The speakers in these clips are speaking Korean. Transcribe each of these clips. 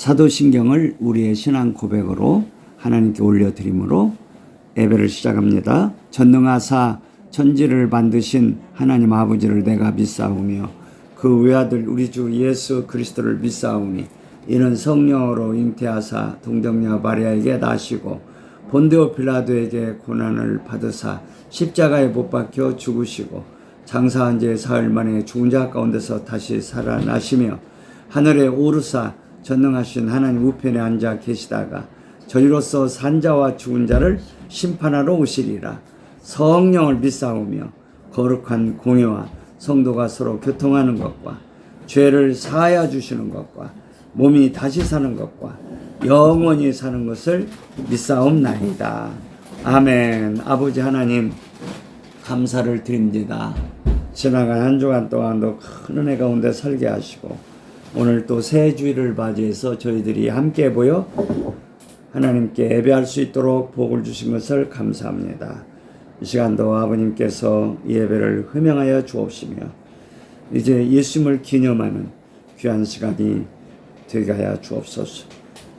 사도신경을 우리의 신앙 고백으로 하나님께 올려드림으로 예배를 시작합니다. 전능하사 천지를 만드신 하나님 아버지를 내가 믿사오며 그 외아들 우리 주 예수 그리스도를 믿사오니 이는 성령으로 잉태하사 동정녀 마리아에게 나시고 본디오 빌라도에게 고난을 받으사 십자가에 못 박혀 죽으시고 장사한 지 사흘 만에 죽은 자 가운데서 다시 살아나시며 하늘에 오르사 전능하신 하나님 우편에 앉아 계시다가 저리로서 산자와 죽은 자를 심판하러 오시리라. 성령을 믿사오며 거룩한 공회와 성도가 서로 교통하는 것과 죄를 사하여 주시는 것과 몸이 다시 사는 것과 영원히 사는 것을 믿사옵나이다. 아멘. 아버지 하나님 감사를 드립니다. 지나간 한 주간 동안도 큰 은혜 가운데 살게 하시고 오늘 또 새 주일을 맞이해서 저희들이 함께 모여 하나님께 예배할 수 있도록 복을 주신 것을 감사합니다. 이 시간도 아버님께서 예배를 허명하여 주옵시며 이제 예수님을 기념하는 귀한 시간이 되게 하여 주옵소서.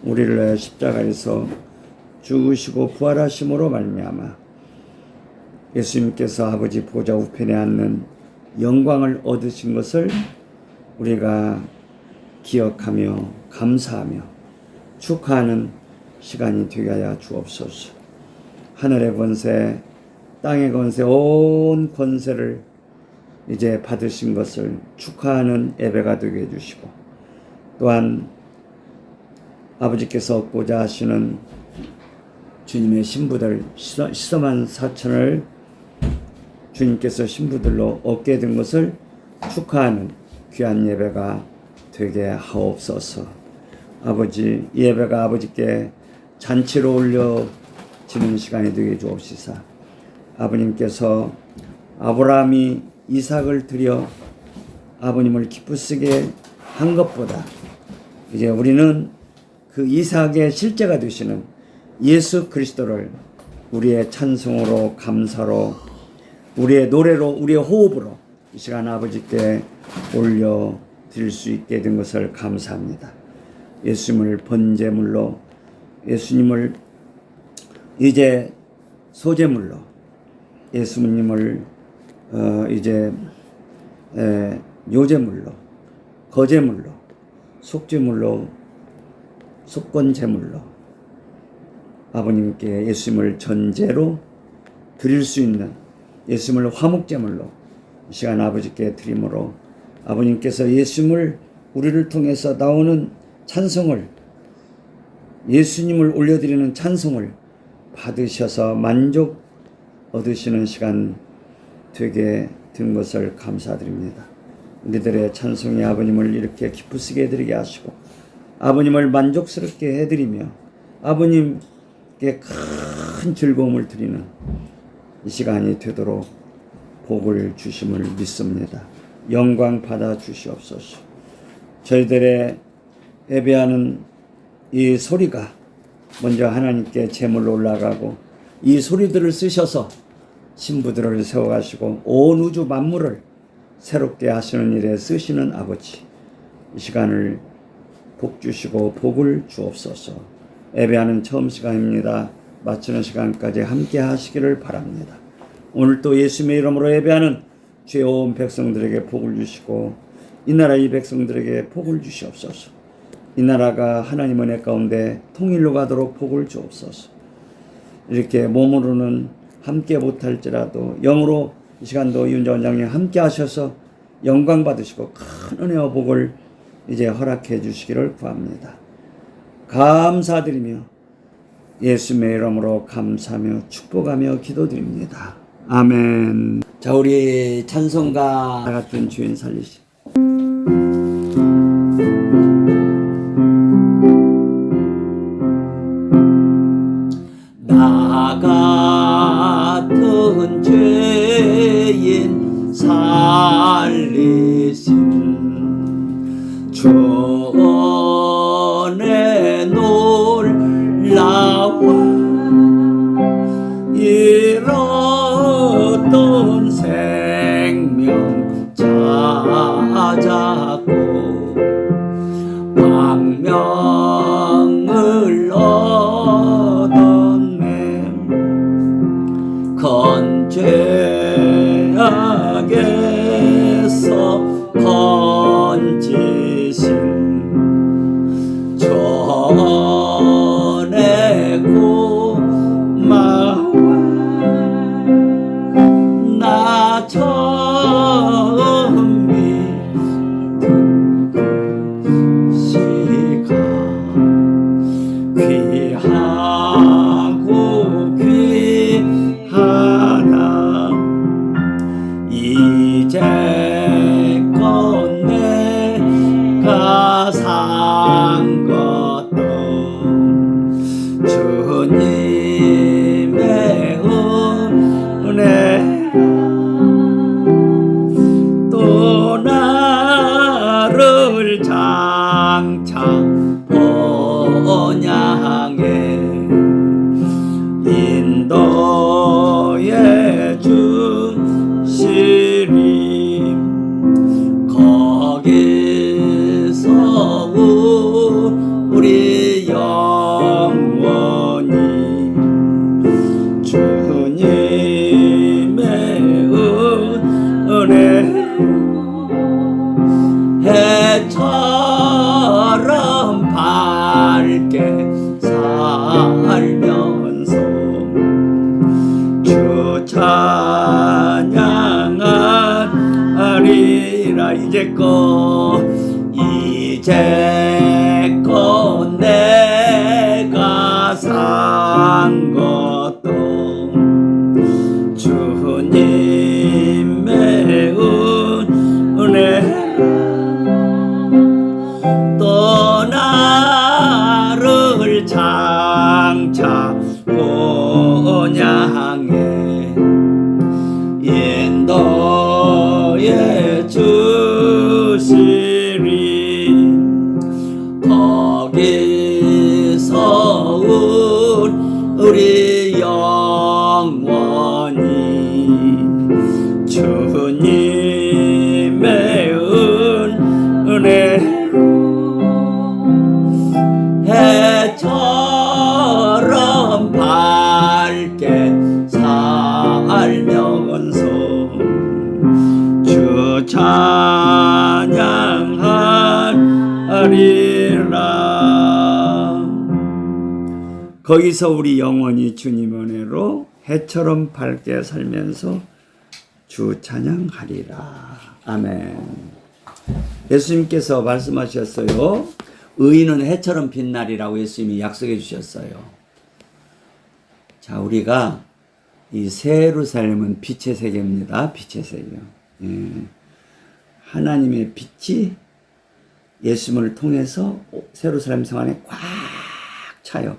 우리를 십자가에서 죽으시고 부활하심으로 말미암아 예수님께서 아버지 보좌 우편에 앉는 영광을 얻으신 것을 우리가 기억하며 감사하며 축하하는 시간이 되게 하여 주옵소서. 하늘의 권세, 땅의 권세, 온 권세를 이제 받으신 것을 축하하는 예배가 되게 해주시고 또한 아버지께서 얻고자 하시는 주님의 신부들 시서만 사천을 주님께서 신부들로 얻게 된 것을 축하하는 귀한 예배가 되게 하옵소서. 아버지, 이 예배가 아버지께 잔치로 올려지는 시간이 되게 주옵시사. 아버님께서 아브라함이 이삭을 드려 아버님을 기쁘시게 한 것보다 이제 우리는 그 이삭의 실제가 되시는 예수 그리스도를 우리의 찬송으로 감사로 우리의 노래로 우리의 호흡으로 이 시간 아버지께 올려 드릴 수 있게 된 것을 감사합니다. 예수님을 번제물로 예수님을 이제 소제물로 예수님을 이제 요제물로 거제물로 속죄물로 속건제물로 아버님께 예수님을 전제로 드릴 수 있는 예수님을 화목제물로 이 시간 아버지께 드림으로 아버님께서 예수님을 우리를 통해서 나오는 찬송을 예수님을 올려드리는 찬송을 받으셔서 만족 얻으시는 시간 되게 된 것을 감사드립니다. 우리들의 찬송이 아버님을 이렇게 기쁘시게 해드리게 하시고 아버님을 만족스럽게 해드리며 아버님께 큰 즐거움을 드리는 이 시간이 되도록 복을 주심을 믿습니다. 영광 받아 주시옵소서. 저희들의 예배하는 이 소리가 먼저 하나님께 제물로 올라가고 이 소리들을 쓰셔서 신부들을 세워가시고 온 우주 만물을 새롭게 하시는 일에 쓰시는 아버지, 이 시간을 복 주시고 복을 주옵소서. 예배하는 처음 시간입니다. 마치는 시간까지 함께 하시기를 바랍니다. 오늘 또 예수님의 이름으로 예배하는 주의 온 백성들에게 복을 주시고 이 나라 이 백성들에게 복을 주시옵소서. 이 나라가 하나님 은혜 가운데 통일로 가도록 복을 주옵소서. 이렇게 몸으로는 함께 못할지라도 영으로 이 시간도 이윤자 원장님 함께 하셔서 영광 받으시고 큰 은혜와 복을 이제 허락해 주시기를 구합니다. 감사드리며 예수님의 이름으로 감사하며 축복하며 기도드립니다. 아멘. 자, 우리 찬송가 같은 주인 살리시. 나 같은 죄인 살리신 주 은혜 놀라워 잃었던 생명 찾았고 광명 악에서 건지신 전에 고마워 나 처음 믿은 그 시간 귀하고 귀하다 이제껏 내가 산 것도 주님의 은혜 또 나를 장차 번향해 인도해 주시리 거기서 우리 영원히 주님의 은혜 해처럼 밝게 살면서 주 찬양하리라 이제껏 내가 산 것도 주님의 은혜 또 나를 장차 본향해 인도해 주시리 거기서 우리 영원히 주님의 은혜 해처럼 밝게 살면서 주 찬양하리라 거기서 우리 영원히 주님 은혜로 해처럼 밝게 살면서 주 찬양하리라 아멘. 예수님께서 말씀하셨어요. 의인은 해처럼 빛나리라고 예수님이 약속해 주셨어요. 자, 우리가 이 새 예루살렘은 빛의 세계입니다. 빛의 세계. 하나님의 빛이 예수님을 통해서 새 예루살렘 성 안에 꽉 차요.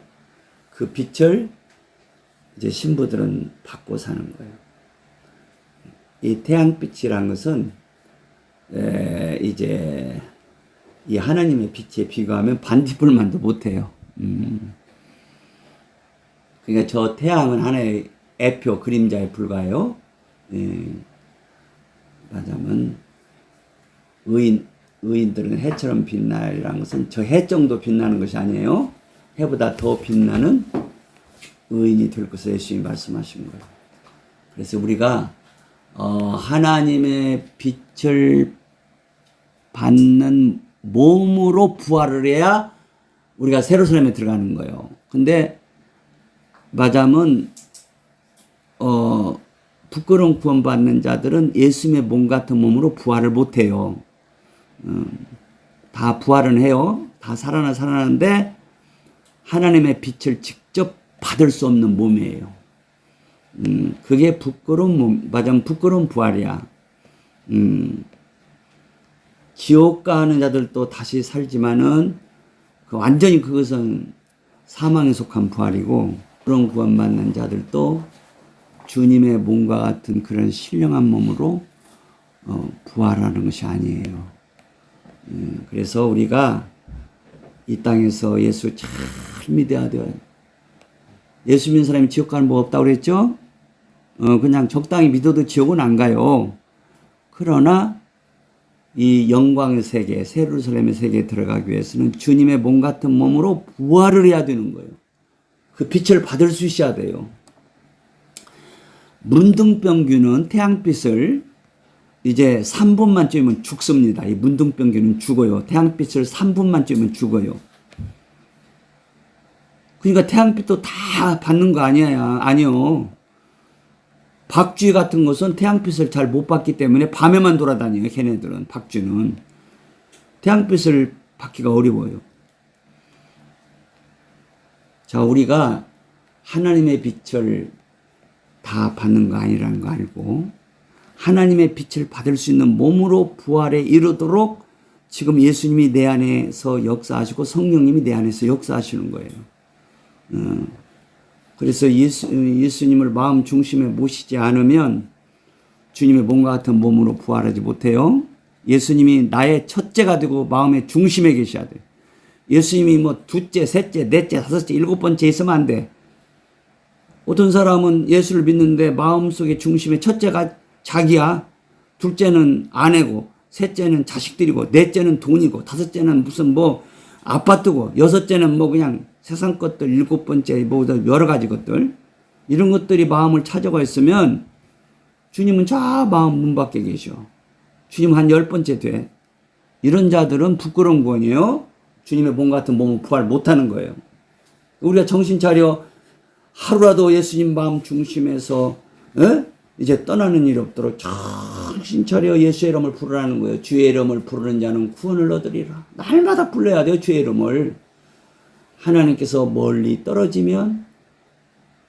그 빛을 이제 신부들은 받고 사는 거예요. 이 태양빛이라는 것은 이제 이 하나님의 빛에 비교하면 반딧불만도 못해요. 그러니까 저 태양은 하나의 애표 그림자에 불과해요. 말하자면 의인들은 해처럼 빛나리라는 것은 저 해 정도 빛나는 것이 아니에요. 해보다 더 빛나는 의인이 될 것을 예수님이 말씀하신 거예요. 그래서 우리가 하나님의 빛을 받는 몸으로 부활을 해야 우리가 예루살렘에 들어가는 거예요. 근데 말하자면 부끄러운 구원받는 자들은 예수님의 몸 같은 몸으로 부활을 못해요. 다 부활은 해요. 다 살아나는데 하나님의 빛을 직접 받을 수 없는 몸이에요. 그게 부끄러운 몸, 말하자면 부끄러운 부활이야. 지옥 가는 자들도 다시 살지만은 완전히 그것은 사망에 속한 부활이고 그런 구원받는 자들도 주님의 몸과 같은 그런 신령한 몸으로 부활하는 것이 아니에요. 그래서 우리가 이 땅에서 예수 잘 믿어야 돼요. 예수 믿는 사람이 지옥 가는 법 없다고 그랬죠? 그냥 적당히 믿어도 지옥은 안 가요. 그러나 이 영광의 세계, 새 예루살렘의 세계에 들어가기 위해서는 주님의 몸 같은 몸으로 부활을 해야 되는 거예요. 그 빛을 받을 수 있어야 돼요. 문둥병균은 태양빛을 이제 3분만 쬐면 죽습니다. 이 문둥병기는 죽어요. 태양빛을 3분만 쬐면 죽어요. 그러니까 태양빛도 다 받는 거 아니요. 박쥐 같은 것은 태양빛을 잘 못 받기 때문에 밤에만 돌아다녀요. 걔네들은, 박쥐는. 태양빛을 받기가 어려워요. 자, 우리가 하나님의 빛을 다 받는 거 아니라는 거 알고, 하나님의 빛을 받을 수 있는 몸으로 부활에 이르도록 지금 예수님이 내 안에서 역사하시고 성령님이 내 안에서 역사하시는 거예요. 그래서 예수님을 마음 중심에 모시지 않으면 주님의 몸과 같은 몸으로 부활하지 못해요. 예수님이 나의 첫째가 되고 마음의 중심에 계셔야 돼요. 예수님이 뭐 둘째, 셋째, 넷째, 다섯째, 일곱 번째 있으면 안 돼. 어떤 사람은 예수를 믿는데 마음속의 중심에 첫째가 자기야, 둘째는 아내고, 셋째는 자식들이고, 넷째는 돈이고, 다섯째는 무슨 뭐 아파트고, 여섯째는 뭐 그냥 세상 것들, 일곱 번째 뭐 여러 가지 것들, 이런 것들이 마음을 찾아가 있으면 주님은 저 마음 문 밖에 계셔. 주님 한 10번째 돼. 이런 자들은 부끄러운 구원이에요. 주님의 몸 같은 몸은 부활 못하는 거예요. 우리가 정신 차려 하루라도 예수님 마음 중심에서 이제 떠나는 일 없도록 정신 차려 예수의 이름을 부르라는 거예요. 주의 이름을 부르는 자는 구원을 얻으리라. 날마다 불러야 돼요. 주의 이름을. 하나님께서 멀리 떨어지면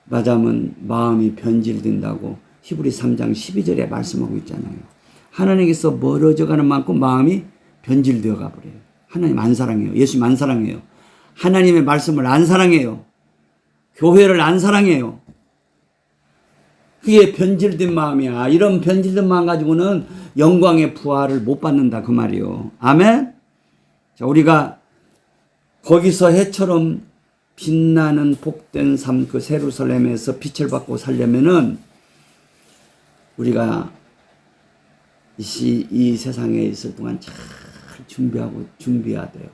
맞으면 마음이 변질된다고 히브리 3장 12절에 말씀하고 있잖아요. 하나님께서 멀어져가는 만큼 마음이 변질되어 가버려요. 하나님 안 사랑해요. 예수님 안 사랑해요. 하나님의 말씀을 안 사랑해요. 교회를 안 사랑해요. 그게 변질된 마음이야. 이런 변질된 마음 가지고는 영광의 부활을 못 받는다 그 말이요. 아멘. 자, 우리가 거기서 해처럼 빛나는 복된 삶 그 예루살렘에서 빛을 받고 살려면은 우리가 이 세상에 있을 동안 잘 준비해야 돼요.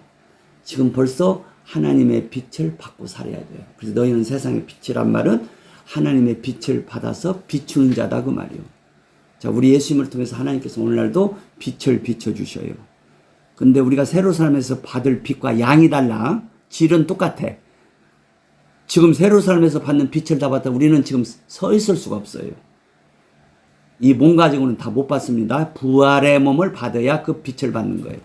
지금 벌써 하나님의 빛을 받고 살아야 돼요. 그래서 너희는 세상의 빛이란 말은 하나님의 빛을 받아서 비추는 자다 그 말이요. 자, 우리 예수님을 통해서 하나님께서 오늘날도 빛을 비춰주셔요. 근데 우리가 예루살렘에서 받을 빛과 양이 달라. 질은 똑같아. 지금 예루살렘에서 받는 빛을 다 받다 우리는 지금 서 있을 수가 없어요. 이 몸 가지고는 다 못 받습니다. 부활의 몸을 받아야 그 빛을 받는 거예요.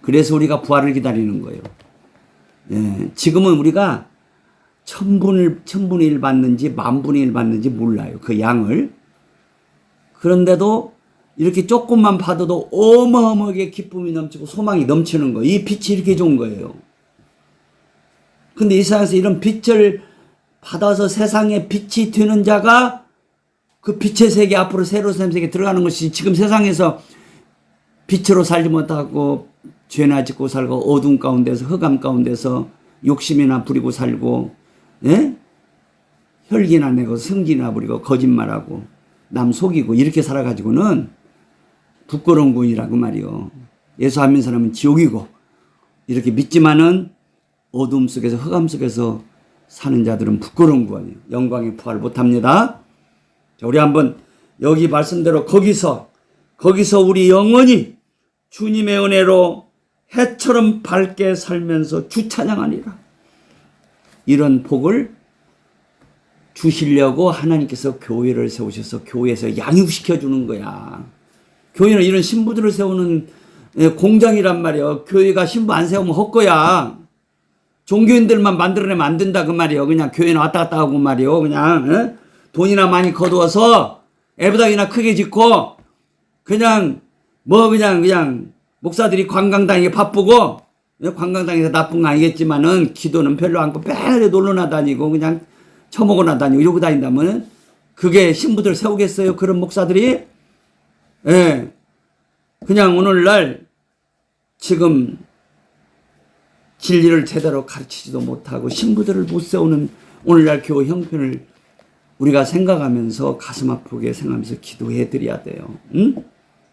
그래서 우리가 부활을 기다리는 거예요. 예, 지금은 우리가 천분의 일 받는지 만분의 일 받는지 몰라요. 그 양을. 그런데도 이렇게 조금만 받아도 어마어마하게 기쁨이 넘치고 소망이 넘치는 거예요. 이 빛이 이렇게 좋은 거예요. 근데 이 세상에서 이런 빛을 받아서 세상에 빛이 되는 자가 그 빛의 세계 앞으로 예루살렘 세계에 들어가는 것이 지금 세상에서 빛으로 살지 못하고 죄나 짓고 살고 어두운 가운데서 흑암 가운데서 욕심이나 부리고 살고 예? 혈기나 내고 승기나 부리고 거짓말하고 남 속이고 이렇게 살아가지고는 부끄러운 군이라고 말이요. 예수 안 믿는 사람은 지옥이고 이렇게 믿지만은 어둠 속에서 흑암 속에서 사는 자들은 부끄러운 구원이에요. 영광의 부활을 못합니다. 자, 우리 한번 여기 말씀대로 거기서 우리 영원히 주님의 은혜로 해처럼 밝게 살면서 주 찬양하니라. 이런 복을 주시려고 하나님께서 교회를 세우셔서 교회에서 양육시켜 주는 거야. 교회는 이런 신부들을 세우는 공장이란 말이야. 교회가 신부 안 세우면 헛거야. 종교인들만 만들어내면 안 된다 그 말이에요. 그냥 교회는 왔다 갔다 하고 말이에요. 그냥 돈이나 많이 거두어서 애부닥이나 크게 짓고 그냥 목사들이 관광다니게 바쁘고 관광다니서 나쁜 거 아니겠지만은 기도는 별로 않고 매일 놀러나 다니고 그냥 처먹어나 다니고 이러고 다닌다면 그게 신부들 세우겠어요? 그런 목사들이? 예. 그냥 오늘날 지금 진리를 제대로 가르치지도 못하고 신부들을 못 세우는 오늘날 교회 형편을 우리가 생각하면서 가슴 아프게 생각하면서 기도해 드려야 돼요. 응?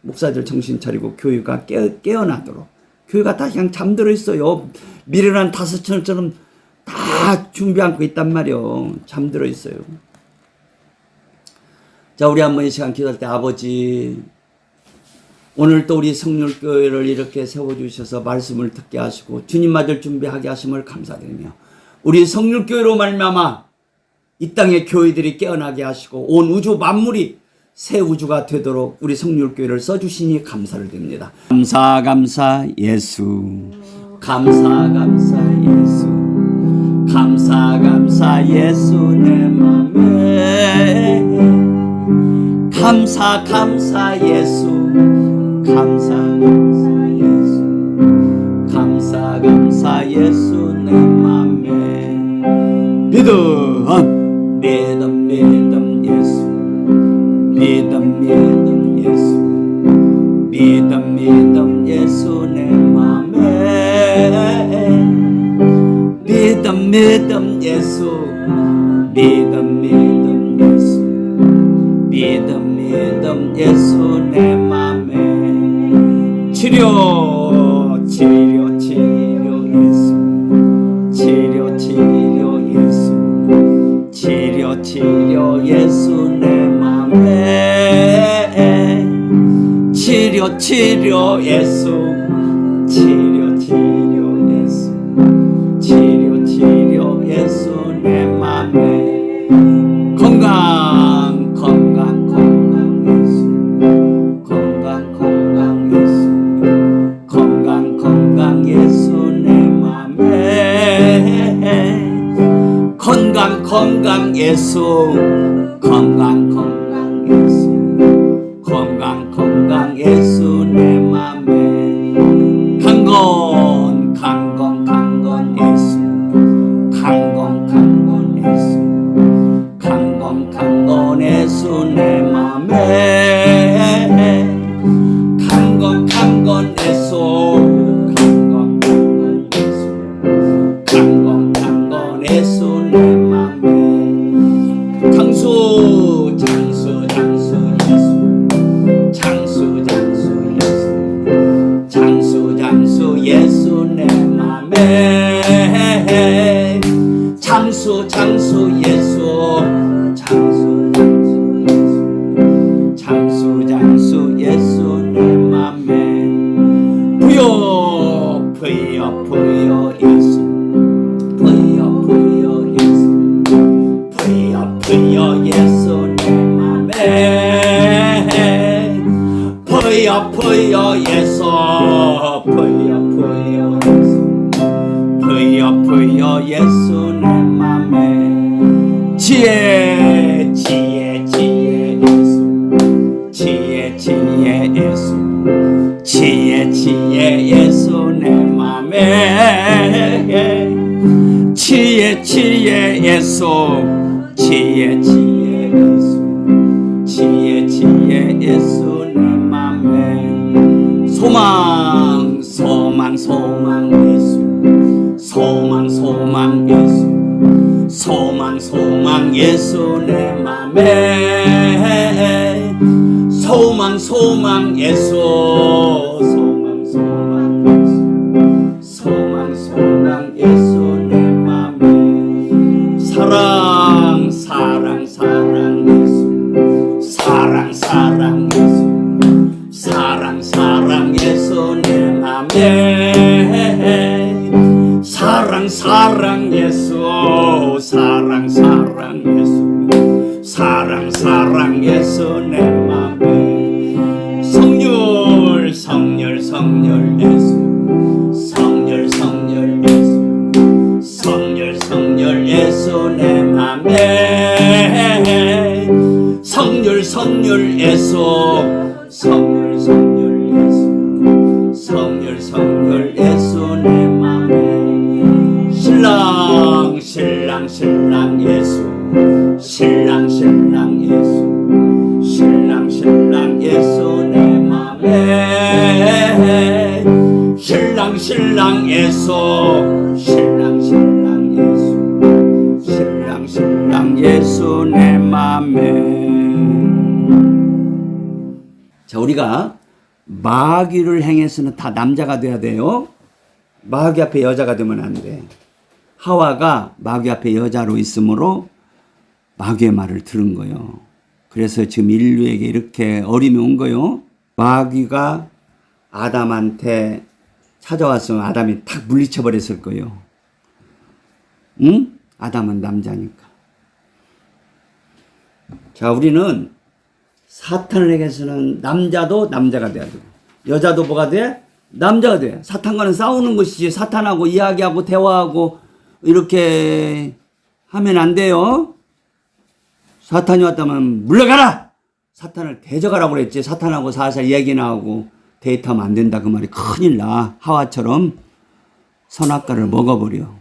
목사들 정신 차리고 교회가 깨어나도록. 교회가 다 그냥 잠들어 있어요. 미련한 다섯처럼 다 준비 않고 있단 말이요. 잠들어 있어요. 자, 우리 한번 이 시간 기도할 때 아버지 오늘 또 우리 성률교회를 이렇게 세워주셔서 말씀을 듣게 하시고 주님 맞을 준비하게 하심을 감사드리며 우리 성률교회로 말미암아 이 땅의 교회들이 깨어나게 하시고 온 우주 만물이 새 우주가 되도록 우리 성률교회를 써주시니 감사를 드립니다. 감사 예수, 감사 예수, 감사 예수 내 맘에 감사 예수, 감사 예수, 감사 예수 내 맘에 믿음 예수, 믿음 예수, 믿음 예수 내 맘에 믿음 예수, 믿음 예수, 믿음 예수 내 맘에 치료 예수, 치료 예수 내 맘에 치료 예수, 치료 예수, 치료 예수 내 맘에 건강 예수, 건강 예수, 건강 예수 내 맘에 건강 예수, 건강 예수, 건강 예수 내 맘에 강건 예수, 강건 예수, 강건 예수 내 맘에 강건 예수, 강건 예수, 강건 예수 내 맘에 장수 예수, 장수 예수 내 맘에 장수 예수, 장수 예수 내 맘에 부여 예수, 부여 예수 내 맘에 부여 예수, 부여 예수 내 맘에 지혜 예수, 지혜 예수, 지혜 예수 내 맘에 지혜 예수, 지혜 예수, 지혜 예수 내 맘에 소망 예수, 소망 예수 내 맘에 소망 예수, 소망 예수 내 맘에 사랑 예수, 사랑 예수, 사랑 예수 내 맘에 사랑 예수, 사랑 예수, 사랑 예수 내 맘에 성률 예수, 성률 예수 내 맘에 성률 예수, 성률 예수 내 맘에 신랑 예수, 신랑 예수 내 맘에 신랑 예수, 신랑 예수 내 맘에. 자, 우리가 마귀를 행해서는 다 남자가 돼야 돼요. 마귀 앞에 여자가 되면 안 돼. 하와가 마귀 앞에 여자로 있으므로 마귀의 말을 들은 거예요. 그래서 지금 인류에게 이렇게 어림이 온 거예요. 마귀가 아담한테 찾아왔으면 아담이 탁 물리쳐 버렸을 거예요. 응? 아담은 남자니까. 자, 우리는 사탄에게서는 남자도 남자가 돼야 되고, 여자도 뭐가 돼? 남자가 돼. 사탄과는 싸우는 것이지, 사탄하고 이야기하고 대화하고 이렇게 하면 안 돼요. 사탄이 왔다면 물러가라! 사탄을 대적하라고 그랬지. 사탄하고 살살 얘기나 하고 데이트하면 안 된다 그 말이. 큰일 나. 하와처럼 선악과를 먹어버려.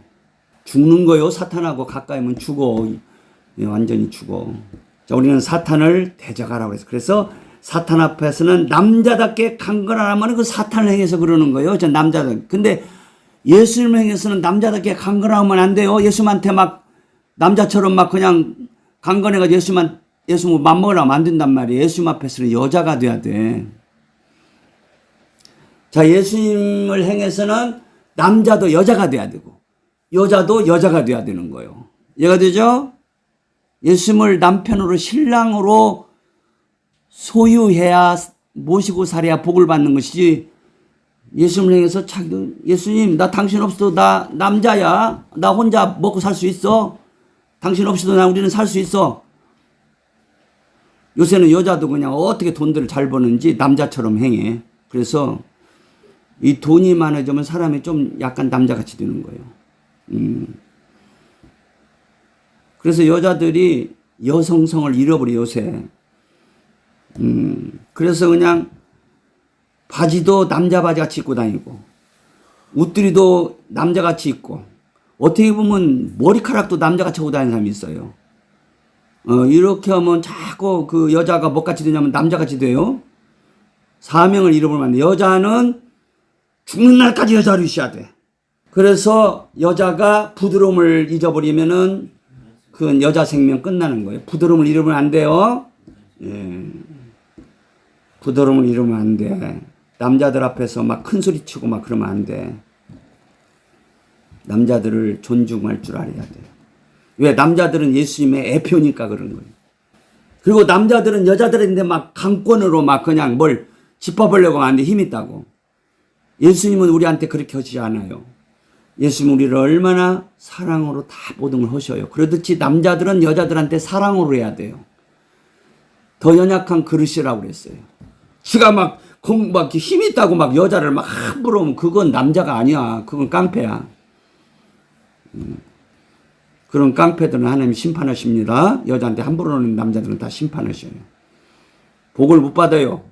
죽는 거요. 사탄하고 가까이면 죽어. 완전히 죽어. 자, 우리는 사탄을 대적하라고 했어. 그래서 사탄 앞에서는 남자답게 강건하라면 그 사탄을 행해서 그러는 거예요. 저 남자들. 근데 예수님 행해서는 남자답게 강건하면 안 돼요. 예수님한테 막 남자처럼 막 그냥 강건해가지고 예수 맘먹으라면 안 된단 말이에요. 예수님 앞에서는 여자가 돼야 돼. 자, 예수님을 행해서는 남자도 여자가 돼야 되고, 여자도 여자가 돼야 되는 거예요. 이해가 되죠? 예수님을 남편으로 신랑으로 소유해야 모시고 살아야 복을 받는 것이지, 예수님을 행해서 자기도 예수님 나 당신 없어도 나 남자야. 나 혼자 먹고 살 수 있어. 당신 없이도 우리는 살 수 있어. 요새는 여자도 그냥 어떻게 돈들을 잘 버는지 남자처럼 행해. 그래서 이 돈이 많아지면 사람이 좀 약간 남자같이 되는 거예요. 그래서 여자들이 여성성을 잃어버려 요새. 그래서 그냥 바지도 남자 바지같이 입고 다니고, 옷들이도 남자같이 입고, 어떻게 보면 머리카락도 남자같이 하고 다니는 사람이 있어요. 이렇게 하면 자꾸 그 여자가 뭐같이 되냐면 남자같이 돼요. 사명을 잃어버리면 안 돼. 여자는 죽는 날까지 여자로 있어야 돼. 그래서 여자가 부드러움을 잊어버리면은 그 여자 생명 끝나는 거예요. 부드러움을 잃으면 안 돼요. 예. 부드러움을 잃으면 안 돼. 남자들 앞에서 막 큰 소리 치고 막 그러면 안 돼. 남자들을 존중할 줄 알아야 돼요. 왜? 남자들은 예수님의 애표니까 그런 거예요. 그리고 남자들은 여자들인데 막 강권으로 막 그냥 뭘 짚어보려고 하는데 힘 있다고. 예수님은 우리한테 그렇게 하시지 않아요. 예수님은 우리를 얼마나 사랑으로 다 모든 걸 하셔요. 그렇듯이 남자들은 여자들한테 사랑으로 해야 돼요. 더 연약한 그릇이라고 그랬어요. 지가 막 힘 있다고 막 여자를 막 함부로 하면 그건 남자가 아니야. 그건 깡패야. 그런 깡패들은 하나님 심판하십니다. 여자한테 함부로 하는 남자들은 다 심판하셔요. 복을 못 받아요.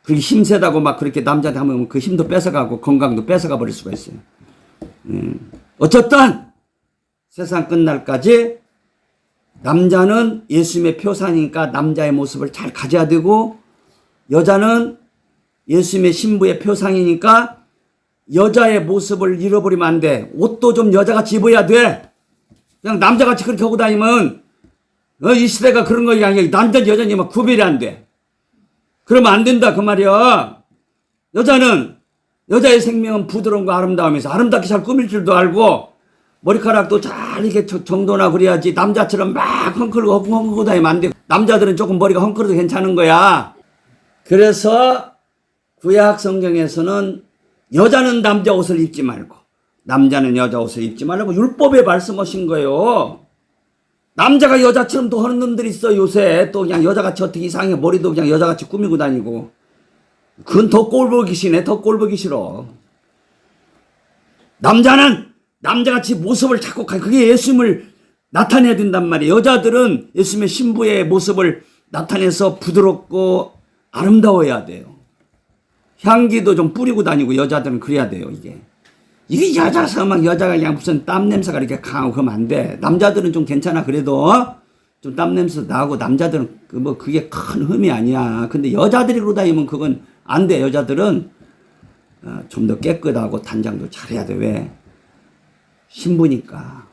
그렇게 힘세다고 막 그렇게 남자한테 하면 그 힘도 뺏어가고 건강도 뺏어가 버릴 수가 있어요. 어쨌든 세상 끝날까지 남자는 예수님의 표상이니까 남자의 모습을 잘 가져야 되고, 여자는 예수님의 신부의 표상이니까 여자의 모습을 잃어버리면 안 돼. 옷도 좀 여자같이 입어야 돼. 그냥 남자같이 그렇게 하고 다니면 이 시대가 그런 거야. 남자 여자니 막 구별이 안 돼. 그러면 안 된다 그 말이야. 여자는 여자의 생명은 부드러운 거 아름다우면서 아름답게 잘 꾸밀 줄도 알고, 머리카락도 잘 이렇게 정돈하고 그래야지. 남자처럼 막 헝클고 다니면 안 돼. 남자들은 조금 머리가 헝클어도 괜찮은 거야. 그래서 구약 성경에서는 여자는 남자 옷을 입지 말고 남자는 여자 옷을 입지 말라고 율법에 말씀하신 거예요. 남자가 여자처럼 또 하는 놈들이 있어 요새. 또 그냥 여자같이 어떻게 이상해. 머리도 그냥 여자같이 꾸미고 다니고. 그건 더 꼴보기 싫네. 더 꼴보기 싫어. 남자는 남자같이 모습을 자꾸 그게 예수님을 나타내야 된단 말이에요. 여자들은 예수님의 신부의 모습을 나타내서 부드럽고 아름다워야 돼요. 향기도 좀 뿌리고 다니고 여자들은 그래야 돼요. 이게 여자서 막 여자가 그냥 무슨 땀 냄새가 이렇게 강하고 그러면 안 돼. 남자들은 좀 괜찮아. 그래도 좀 땀 냄새 나고 남자들은 그게 큰 흠이 아니야. 근데 여자들이 그러고 다니면 그건 안 돼. 여자들은 좀 더 깨끗하고 단장도 잘해야 돼. 왜? 신부니까.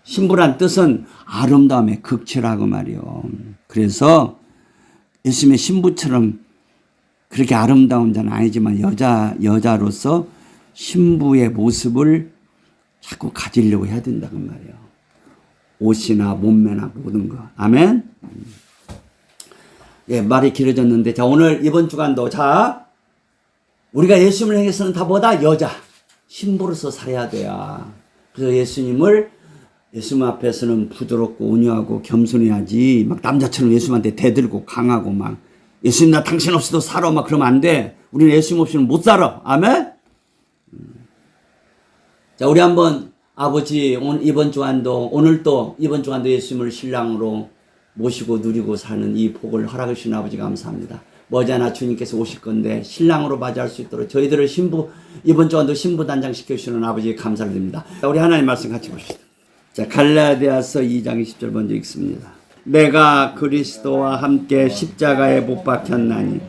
신부란 뜻은 아름다움의 극치라고 말이요. 그래서 예수님의 신부처럼 그렇게 아름다운 자는 아니지만 여자로서 신부의 모습을 자꾸 가지려고 해야 된다고 말이에요. 옷이나 몸매나 모든 거. 아멘. 예, 말이 길어졌는데, 자, 오늘 이번 주간도, 자, 우리가 예수님을 향해서는 다 뭐다? 여자, 신부로서 살아야 돼야. 그래서 예수님 앞에서는 부드럽고 온유하고 겸손해야지, 막 남자처럼 예수님한테 대들고 강하고 막, 예수님 나 당신 없이도 살아, 막 그러면 안 돼. 우리는 예수님 없이는 못 살아. 아멘? 자, 우리 한번 아버지, 이번 주간도, 오늘도 이번 주간도 예수님을 신랑으로 모시고 누리고 사는 이 복을 허락해 주신 아버지 감사합니다. 머지않아 주님께서 오실 건데 신랑으로 맞이할 수 있도록 저희들을 이번 주간도 신부 단장 시켜주시는 아버지 감사드립니다. 우리 하나님 말씀 같이 봅시다. 자, 갈라디아서 2장 20절 먼저 읽습니다. 내가 그리스도와 함께 십자가에 못 박혔나니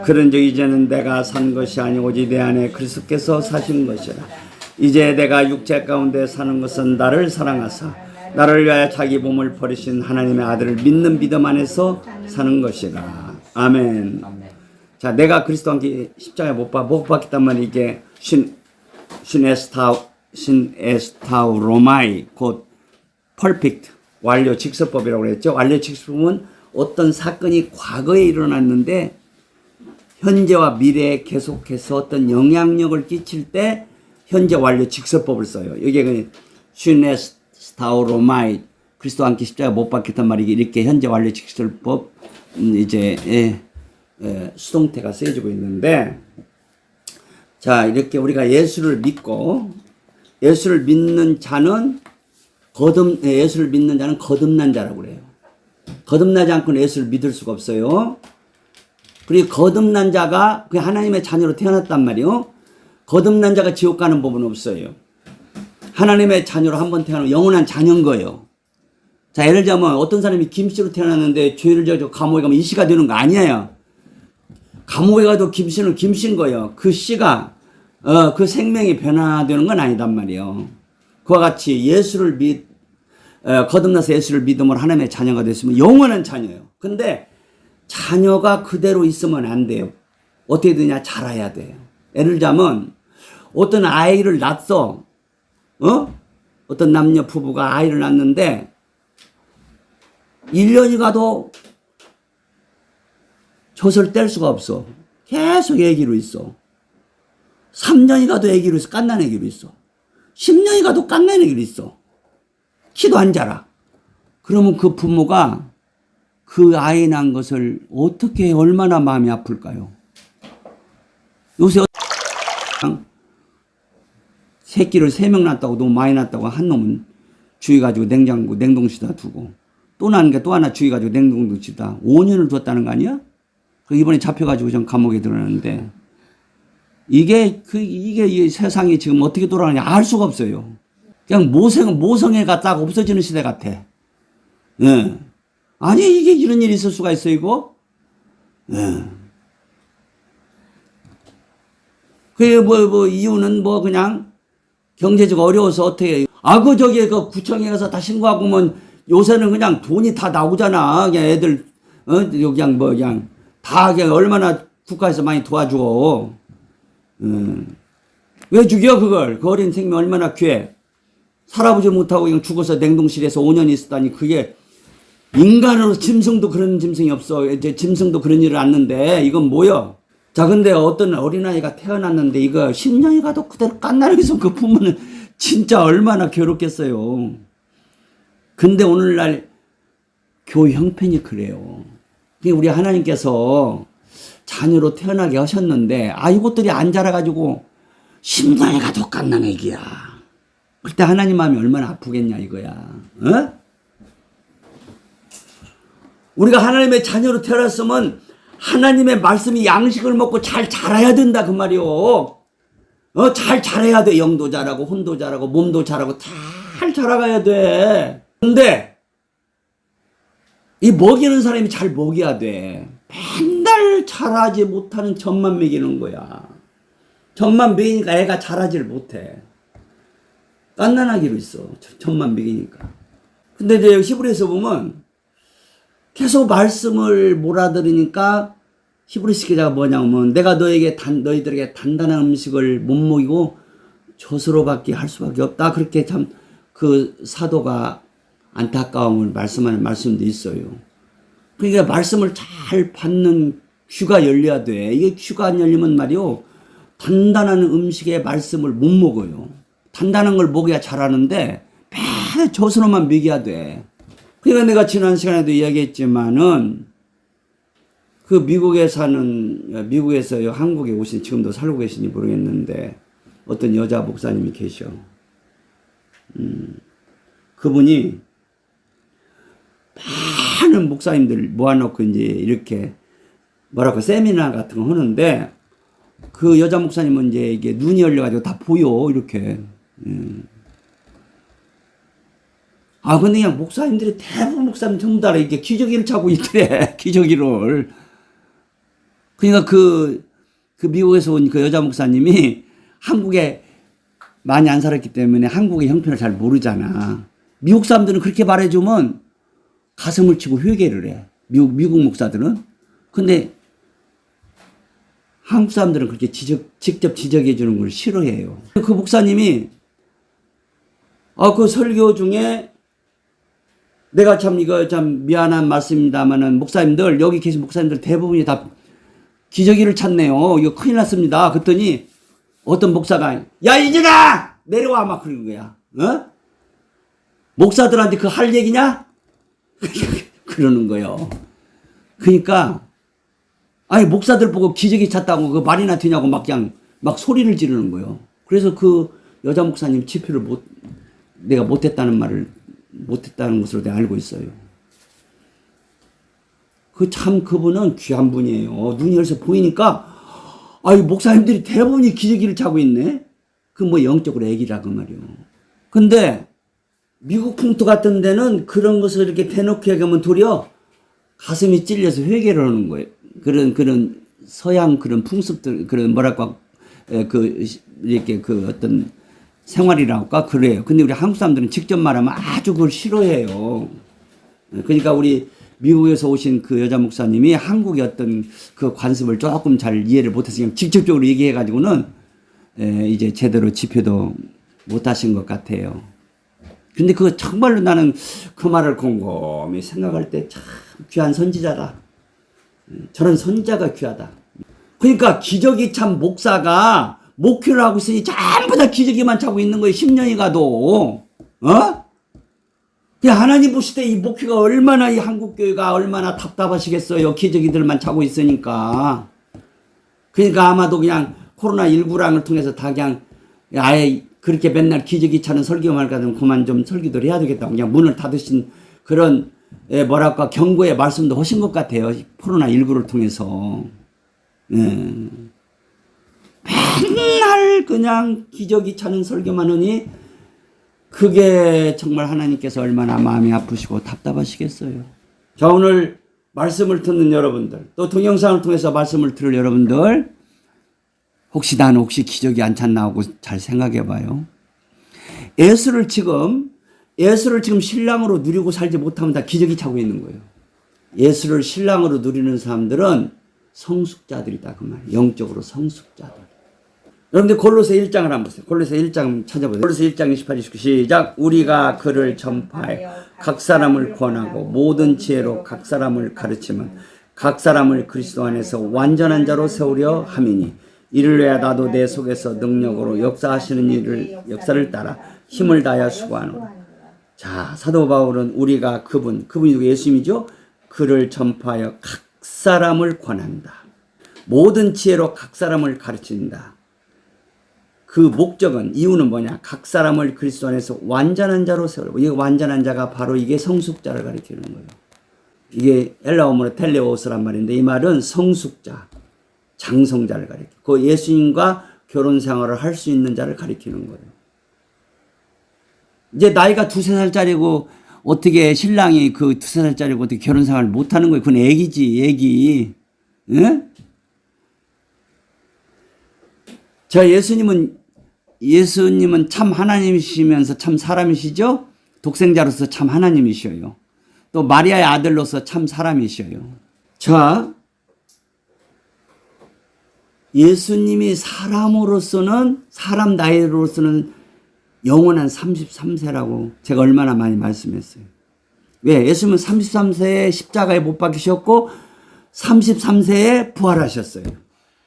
그런즉 이제는 내가 산 것이 아니고 오직 내 안에 그리스도께서 사신 것이라. 이제 내가 육체 가운데 사는 것은 나를 사랑하사 나를 위하여 자기 몸을 버리신 하나님의 아들을 믿는 믿음 안에서 사는 것이라. 아멘. 자, 내가 그리스도와 함께 십자가에 못 박혔단 말이 이게 신에스타우 로마이 곧 퍼펙트 완료 직설법이라고 그랬죠. 완료 직설법은 어떤 사건이 과거에 일어났는데 현재와 미래에 계속해서 어떤 영향력을 끼칠 때 현재 완료 직설법을 써요. 이게 신에스타우로마이 그리스도와 함께 십자가에 못 박혔단 말이 이렇게 현재 완료 직설법 이제 수동태가 쓰여지고 있는데, 자, 이렇게 우리가 예수를 믿고 예수를 믿는 자는 거듭난 자라고 그래요. 거듭나지 않고는 예수를 믿을 수가 없어요. 그리고 거듭난 자가 그 하나님의 자녀로 태어났단 말이요. 거듭난 자가 지옥 가는 법은 없어요. 하나님의 자녀로 한번 태어나면 영원한 자녀인 거예요. 자, 예를 들자면 어떤 사람이 김씨로 태어났는데 죄를 져서 감옥에 가면 이 씨가 되는 거 아니에요. 감옥에 가도 김씨는 김씨인 거예요. 그 씨가 그 생명이 변화되는 건 아니단 말이에요. 그와 같이 거듭나서 예수를 믿음으로 하나님의 자녀가 됐으면 영원한 자녀예요. 근데 자녀가 그대로 있으면 안 돼요. 어떻게 되냐? 자라야 돼요. 예를 들자면 어떤 아이를 낳았어. 어떤 남녀 부부가 아이를 낳았는데 1년이 가도 젖을 뗄 수가 없어. 계속 애기로 있어. 3년이 가도 애기로 있어. 갓난 애기로 있어. 10년이 가도 갓난 애기로 있어. 키도 안 자라. 그러면 그 부모가 그 아이 낳은 것을 어떻게 얼마나 마음이 아플까요? 요새 새끼를 3명 낳았다고 너무 많이 낳았다고 한 놈은 주의 가지고 냉동실에다 두고 또 낳는 게 또 하나 주의 가지고 냉동실에다 5년을 뒀다는 거 아니야? 이번에 잡혀가지고 전 감옥에 들어갔는데 이게 이 세상이 지금 어떻게 돌아가느냐 알 수가 없어요. 그냥 모성애가 딱 없어지는 시대 같아. 예. 아니 이게 이런 일이 있을 수가 있어 이거? 예. 그게 이유는 그냥 경제적 어려워서 어떻게 그 구청에 가서 다 신고하고 면 요새는 그냥 돈이 다 나오잖아. 그냥 애들 그냥 다 그냥 얼마나 국가에서 많이 도와줘. 왜 죽여 그걸? 그 어린 생명 얼마나 귀해. 살아보지 못하고 그냥 죽어서 냉동실에서 5년 있었다니 그게 인간으로 짐승도 그런 짐승이 없어. 이제 짐승도 그런 일을 않는데 이건 뭐야? 자, 근데 어떤 어린아이가 태어났는데 이거 10년이 가도 그대로 깐나르기서 그 부모는 진짜 얼마나 괴롭겠어요. 근데 오늘날 교회 형편이 그래요. 우리 하나님께서 자녀로 태어나게 하셨는데 이것들이 안 자라가지고 10년이 가도 깐난 애기야. 그때 하나님 마음이 얼마나 아프겠냐 이거야. 우리가 하나님의 자녀로 태어났으면 하나님의 말씀이 양식을 먹고 잘 자라야 된다 그 말이요. 잘 자라야 돼. 영도 자라고 혼도 자라고 몸도 자라고 잘 자라가야 돼. 근데 이 먹이는 사람이 잘 먹여야 돼. 맨날 자라지 못하는 젖만 먹이는 거야. 젖만 먹이니까 애가 자라지를 못해. 깐난하기로 있어. 젖만 먹이니까. 근데 이제 히브리서 보면 계속 말씀을 몰아들으니까 히브리서 기자가 뭐냐면 내가 너희들에게 단단한 음식을 못 먹이고 젖으로밖에 할 수밖에 없다. 그렇게 참 그 사도가 안타까움을 말씀하는 말씀도 있어요. 그러니까 말씀을 잘 받는 귀가 열려야 돼. 이게 귀가 안 열리면 말이요, 단단한 음식에 말씀을 못 먹어요. 단단한 걸 먹어야 잘하는데 매일 저수로만 먹여야 돼. 그러니까 내가 지난 시간에도 이야기했지만은 그 미국에서 한국에 오신, 지금도 살고 계신지 모르겠는데 어떤 여자 목사님이 계셔. 그분이 많은 목사님들 모아놓고 이제 이렇게 뭐라고 세미나 같은 거 하는데, 그 여자 목사님은 이제 이게 눈이 열려가지고 다 보여, 이렇게. 근데 그냥 목사님들이, 대부분 목사님 전부 다 이렇게 기저귀를 차고 있더래, 기저귀를. 그러니까 그 미국에서 온 그 여자 목사님이 한국에 많이 안 살았기 때문에 한국의 형편을 잘 모르잖아. 미국 사람들은 그렇게 말해주면 가슴을 치고 회개를 해. 미국 목사들은. 근데 한국 사람들은 그렇게 직접 지적해 주는 걸 싫어해요. 그 목사님이 그 설교 중에 내가 이거 미안한 말씀입니다만은 목사님들, 여기 계신 목사님들 대부분이 다 기저귀를 찾네요. 이거 큰일 났습니다. 그랬더니 어떤 목사가, 야, 이진아! 내려와! 막 그러는 거야. 목사들한테 그 할 얘기냐? 그러는 거예요. 그러니까, 목사들 보고 기저귀 찾다고 그 말이나 되냐고 막 소리를 지르는 거예요. 그래서 그 여자 목사님 치표를 내가 못했다는 것으로 내가 알고 있어요. 그분은 귀한 분이에요. 눈이 열서 보이니까, 목사님들이 대부분이 기저귀를 차고 있네? 영적으로 애기라, 그 말이요. 근데, 미국 풍토 같은 데는 그런 것을 이렇게 대놓고 얘기하면 도리어 가슴이 찔려서 회개를 하는 거예요. 그런 서양 그런 풍습들, 그런 이렇게 어떤 생활이랄까? 그래요. 근데 우리 한국 사람들은 직접 말하면 아주 그걸 싫어해요. 그러니까 우리 미국에서 오신 그 여자 목사님이 한국의 어떤 그 관습을 조금 잘 이해를 못해서 그냥 직접적으로 얘기해가지고는 이제 제대로 집회도 못하신 것 같아요. 근데 그거 정말로 나는 그 말을 곰곰이 생각할 때 참 귀한 선지자다. 저런 선지자가 귀하다. 그러니까 기저귀 찬 목사가 목회를 하고 있으니 전부 다 기저귀만 차고 있는 거예요. 10년이 가도. 하나님 보실 때 이 목회가 얼마나, 이 한국교회가 얼마나 답답하시겠어요. 기저귀들만 차고 있으니까. 그러니까 아마도 그냥 코로나19랑을 통해서 다 그냥 아예 그렇게 맨날 기저귀 차는 설교만 가면 그만 좀 설교를 해야 되겠다. 그냥 문을 닫으신 그런 경고의 말씀도 하신 것 같아요. 코로나19를 통해서. 맨날 그냥 기저귀 차는 설교만 하니 그게 정말 하나님께서 얼마나 마음이 아프시고 답답하시겠어요. 자, 오늘 말씀을 듣는 여러분들, 또 동영상을 통해서 말씀을 들을 여러분들, 혹시 나는 기저귀 안 찼나 하고 잘 생각해 봐요. 예수를 지금 신랑으로 누리고 살지 못하면 다 기저귀 차고 있는 거예요. 예수를 신랑으로 누리는 사람들은 성숙자들이다, 그 말이에요. 영적으로 성숙자들. 여러분들 골로새 1장을 한번 보세요. 골로새 1장 찾아보세요. 골로새 1장 28, 29 시작. 우리가 그를 전파하여 각 사람을 권하고 모든 지혜로 각 사람을 가르치면 각 사람을 그리스도 안에서 완전한 자로 세우려 함이니 이를 위하여 나도 내 속에서 능력으로 역사하시는 역사를 따라 힘을 다하여 수고하노라. 자, 사도 바울은 우리가 그분이 누구? 예수님이죠? 그를 전파하여 각 사람을 권한다. 모든 지혜로 각 사람을 가르친다. 그 목적은, 이유는 뭐냐? 각 사람을 그리스도 안에서 완전한 자로 세우려고. 이 완전한 자가 바로 이게 성숙자를 가리키는 거예요. 이게 엘라어문의 텔레오스란 말인데 이 말은 성숙자, 장성자를 가리켜. 그 예수님과 결혼 생활을 할 수 있는 자를 가리키는 거예요. 이제 나이가 2-3살짜리고 어떻게 신랑이 그 2-3살짜리고 어떻게 결혼 생활을 못 하는 거예요? 그건 애기지, 애기. 응? 자, 예수님은 참 하나님이시면서 참 사람이시죠? 독생자로서 참 하나님이셔요. 또 마리아의 아들로서 참 사람이셔요. 자, 예수님이 사람으로서는, 사람 나이로서는 영원한 33세라고 제가 얼마나 많이 말씀했어요. 왜? 예수님은 33세에 십자가에 못 박히셨고 33세에 부활하셨어요.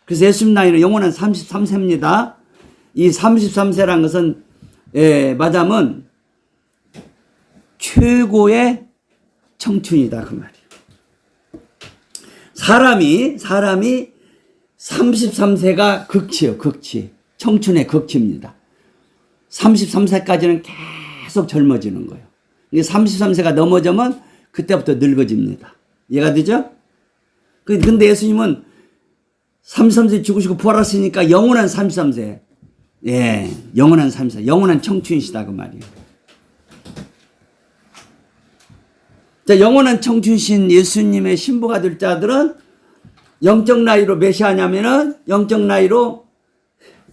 그래서 예수님 나이는 영원한 33세입니다. 이 33세라는 것은 말하자면 최고의 청춘이다 그 말이에요. 사람이 33세가 극치예요. 극치. 청춘의 극치입니다. 33세까지는 계속 젊어지는 거예요. 33세가 넘어지면 그때부터 늙어집니다. 이해가 되죠? 근데 예수님은 33세 죽으시고 부활하시니까 영원한 33세. 예, 영원한 33세. 영원한 청춘이시다 그 말이에요. 자, 영원한 청춘신 예수님의 신부가 될 자들은 영적 나이로 몇이하냐면은 영적 나이로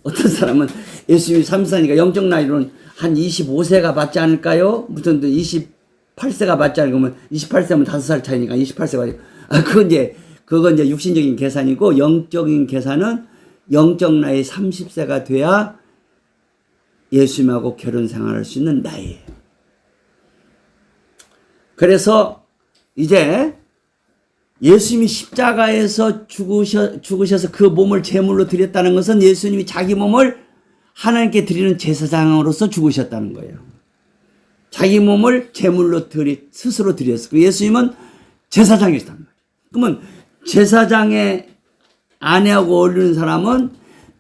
어떤 사람은 예수님이 33세니까 영적 나이로는 한 25세가 맞지 않을까요? 무슨 28세가 맞지 않을까? 그러면 28세면 5살 차이니까 28세가 그건 이제 육신적인 계산이고 영적인 계산은 영적 나이 30세가 돼야 예수님하고 결혼 생활할 수 있는 나이예요. 그래서 이제 예수님이 십자가에서 죽으셔서 그 몸을 제물로 드렸다는 것은 예수님이 자기 몸을 하나님께 드리는 제사장으로서 죽으셨다는 거예요. 자기 몸을 제물로 스스로 드렸어요. 예수님은 제사장이었단 말이에요. 그러면 제사장의 아내하고 어울리는 사람은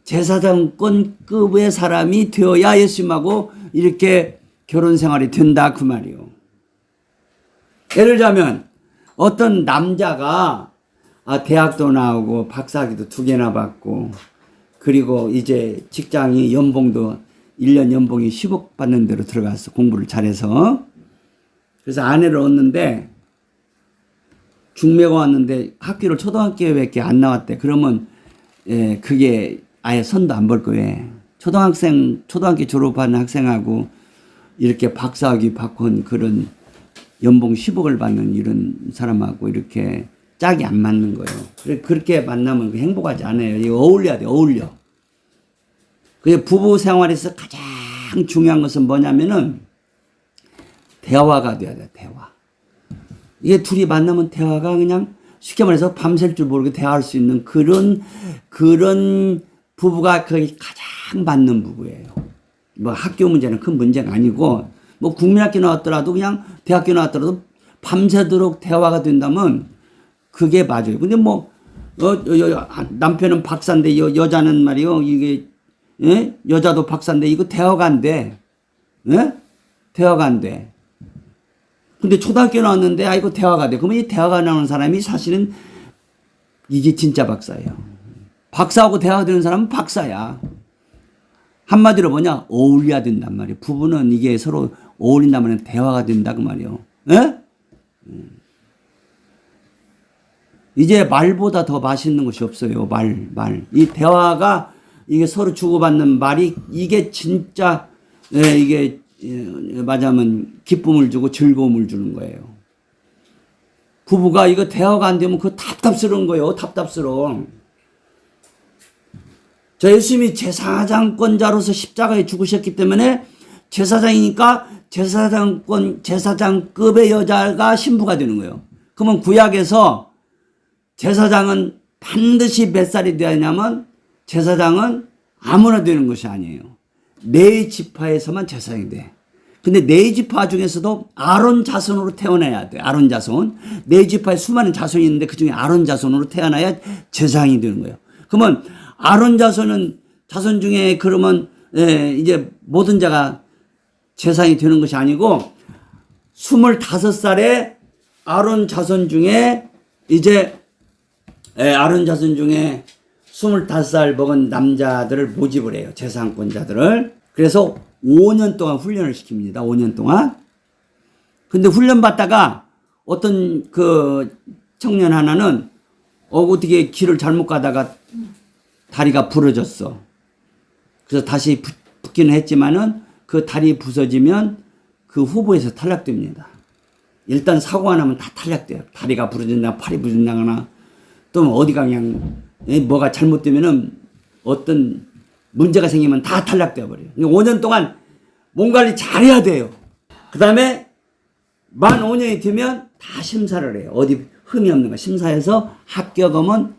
제사장권급의 사람이 되어야 예수님하고 이렇게 결혼 생활이 된다 그 말이에요. 예를 들자면 어떤 남자가 대학도 나오고 박사학위도 2개나 받고 그리고 이제 직장이 연봉도 1년 연봉이 10억 받는 데로 들어갔어. 공부를 잘해서. 그래서 아내를 얻는데 중매가 왔는데 학교를 초등학교밖에 안 나왔대. 그러면 그게 아예 선도 안 볼 거예요. 초등학교 졸업한 학생하고 이렇게 박사학위 받고 그런 연봉 10억을 받는 이런 사람하고 이렇게 짝이 안 맞는 거예요. 그렇게 만나면 행복하지 않아요. 이거 어울려야 돼, 어울려. 그 부부 생활에서 가장 중요한 것은 뭐냐면은 대화가 돼야 돼, 대화. 이게 둘이 만나면 대화가 그냥 쉽게 말해서 밤샐 줄 모르게 대화할 수 있는 그런 부부가 거의 가장 맞는 부부예요. 뭐 학교 문제는 큰 문제가 아니고 뭐 국민학교 나왔더라도 그냥 대학교 나왔더라도 밤새도록 대화가 된다면 그게 맞아요. 근데 뭐 남편은 박사인데 여자는 말이요 이게 여자도 박사인데 이거 대화가 안 돼. 대화가 안 돼. 근데 초등학교 나왔는데 이거 대화가 돼. 그러면 이 대화가 나오는 사람이 사실은 이게 진짜 박사예요. 박사하고 대화가 되는 사람은 박사야. 한마디로 뭐냐? 어울려야 된단 말이에요. 부부는 이게 서로 어울린다면 대화가 된다 그 말이에요. 이제 말보다 더 맛있는 것이 없어요. 말. 이 대화가 이게 서로 주고받는 말이 이게 진짜 이게 말하자면 기쁨을 주고 즐거움을 주는 거예요. 부부가 이거 대화가 안 되면 그거 답답스러운 거예요. 답답스러워. 저 예수님이 제사장권자로서 십자가에 죽으셨기 때문에 제사장이니까 제사장급의 여자가 신부가 되는 거예요. 그러면 구약에서 제사장은 반드시 몇 살이 되어야 하냐면 제사장은 아무나 되는 것이 아니에요. 네 지파에서만 제사장이 돼. 근데 네 지파 중에서도 아론 자손으로 태어나야 돼. 아론 자손. 네 지파에 수많은 자손이 있는데 그중에 아론 자손으로 태어나야 제사장이 되는 거예요. 그러면 아론 자손 중에 그러면 이제 모든 자가 제사장이 되는 것이 아니고 25살에 아론 자손 중에 이제 아론 자손 중에 25살 먹은 남자들을 모집을 해요. 제사장권자들을. 그래서 5년 동안 훈련을 시킵니다. 5년 동안. 근데 훈련 받다가 어떤 그 청년 하나는 어떻게 길을 잘못 가다가 다리가 부러졌어. 그래서 다시 붙기는 했지만은 그 다리 부서지면 그 후보에서 탈락됩니다. 일단 사고가 나면 다 탈락돼요. 다리가 부러진다거나 팔이 부러진다거나 또 어디가 그냥 뭐가 잘못되면은 어떤 문제가 생기면 다 탈락되어 버려요. 5년 동안 몸 관리 잘해야 돼요. 그 다음에 만 5년이 되면 다 심사를 해요. 어디 흠이 없는가 심사해서 합격하면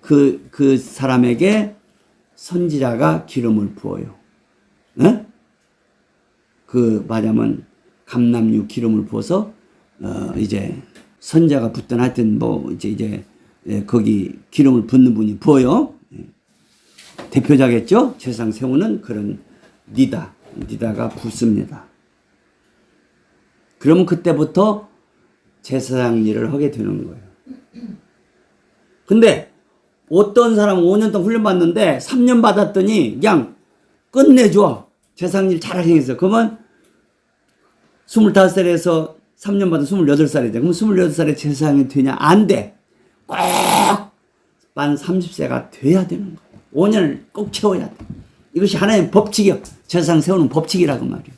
그 사람에게 선지자가 기름을 부어요. 네? 말하자면 감람유 기름을 부어서 이제 선자가 붓든 하여튼 뭐 이제 거기 기름을 붓는 분이 부어요. 대표자겠죠? 제사장 세우는 그런 니다가 붓습니다. 그러면 그때부터 제사장 일을 하게 되는 거예요. 근데 어떤 사람은 5년 동안 훈련받는데 3년 받았더니 그냥 끝내줘. 제사장 일 잘하게 해서. 그러면 25살에서 3년 받은 28살이 돼. 그럼 28살에 제사장이 되냐? 안 돼. 꼭 만 30세가 돼야 되는 거예요. 5년을 꼭 채워야 돼. 이것이 하나의 법칙이요. 제사장 세우는 법칙이라고 말이에요.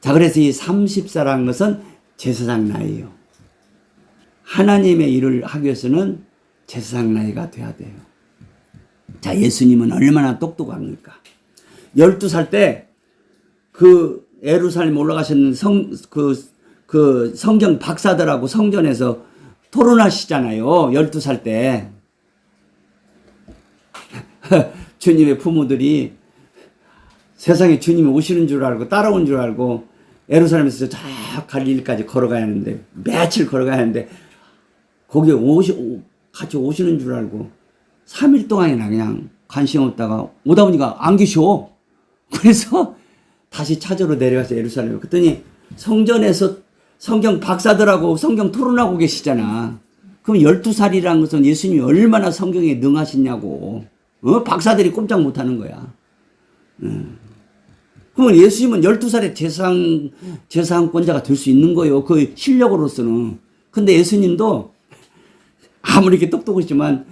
자, 그래서 이 30세라는 것은 제사장 나이예요. 하나님의 일을 하기 위해서는 제사장 나이가 돼야 돼요. 자, 예수님은 얼마나 똑똑합니까? 12살 때 예루살렘 올라가셨는 성경 박사들하고 성전에서 토론하시잖아요. 12살 때. 주님의 부모들이 세상에 주님이 오시는 줄 알고 따라온 줄 알고 예루살렘에서 저 갈릴리까지 걸어가야 하는데 며칠 걸어가야 하는데 거기에 같이 오시는 줄 알고 3일 동안이나 그냥 관심 없다가 오다 보니까 안 계셔. 그래서 다시 찾으러 내려가서 예루살렘에 그랬더니 성전에서 성경 박사들하고 성경 토론하고 계시잖아. 그럼 12살이라는 것은 예수님이 얼마나 성경에 능하시냐고. 박사들이 꼼짝 못하는 거야. 그러면 예수님은 12살에 제사장권자가 될 수 있는 거예요. 그 실력으로서는. 근데 예수님도 아무리 이렇게 똑똑하지만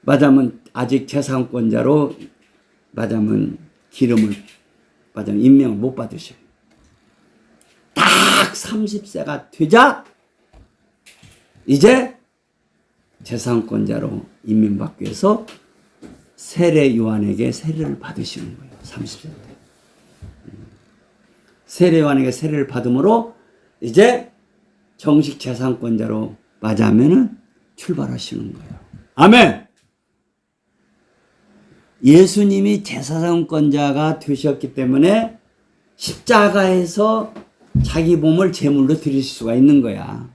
맞으면 아직 제사장권자로 맞으면 임명을 못 받으셔요. 딱 30세가 되자 이제 제사장권자로 임명받기 위해서 세례 요한에게 세례를 받으시는 거예요. 30세 때. 세례 요한에게 세례를 받음으로 이제 정식 제사장권자로 맞이하면은 출발하시는 거예요. 아멘! 예수님이 제사장권자가 되셨기 때문에 십자가에서 자기 몸을 제물로 드릴 수가 있는 거야.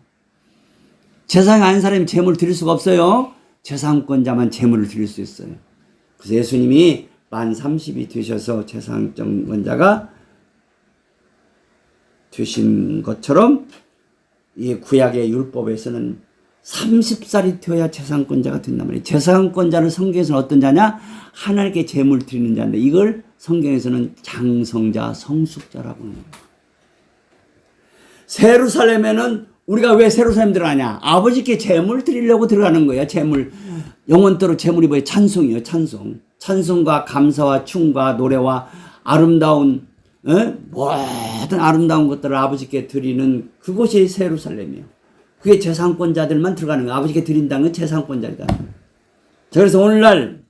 제사장 아닌 사람이 제물 드릴 수가 없어요. 제사장권자만 제물을 드릴 수 있어요. 그래서 예수님이 만 30이 되셔서 제사장권자가 되신 것처럼 이 구약의 율법에서는 30살이 되어야 제사장권자가 된단 말이에요. 제사장권자는 성경에서는 어떤 자냐? 하나님께 제물 드리는 자인데 이걸 성경에서는 장성자, 성숙자라고 하는 거예요. 예루살렘에는 우리가 왜 예루살렘 들어가냐? 아버지께 제물 드리려고 들어가는 거야. 제물. 영원토록 제물이 뭐예요? 찬송이에요. 찬송. 찬송과 감사와 춤과 노래와 아름다운 모든 아름다운 것들을 아버지께 드리는 그곳이 예루살렘이에요. 그게 제사장권자들만 들어가는 거예요. 아버지께 드린다는 건 제사장권자다. 자, 그래서 오늘날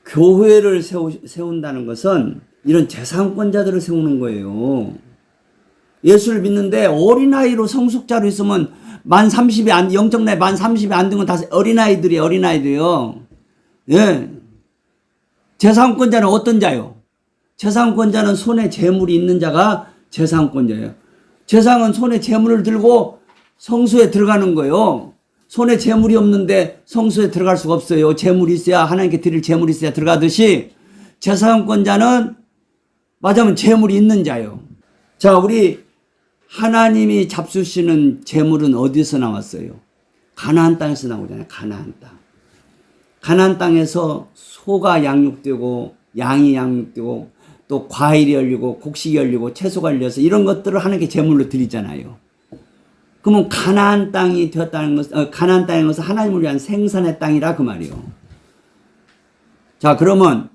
교회를 세운다는 것은 이런 제사장권자들을 세우는 거예요. 예수를 믿는데 어린아이로 성숙자로 있으면 만 30이 영적 나이 만 30이 안 된 건 다 어린아이들이요. 예. 제사장권자는 어떤 자요? 제사장권자는 손에 재물이 있는 자가 제사장권자예요. 제사장은 손에 재물을 들고 성소에 들어가는 거예요. 손에 재물이 없는데 성소에 들어갈 수가 없어요. 재물이 있어야 하나님께 드릴 재물이 있어야 들어가듯이 제사장권자는 맞으면 재물이 있는 자예요. 자, 우리 하나님이 잡수시는 재물은 어디서 나왔어요? 가나안 땅에서 나오잖아요. 가나안 땅. 가나안 땅에서 소가 양육되고 양이 양육되고 또 과일이 열리고 곡식이 열리고 채소가 열려서 이런 것들을 하나님께 제물로 드리잖아요. 그러면 가나안 땅이 되었다는 것은 가나안 땅인 것은 하나님을 위한 생산의 땅이라 그 말이에요. 자, 그러면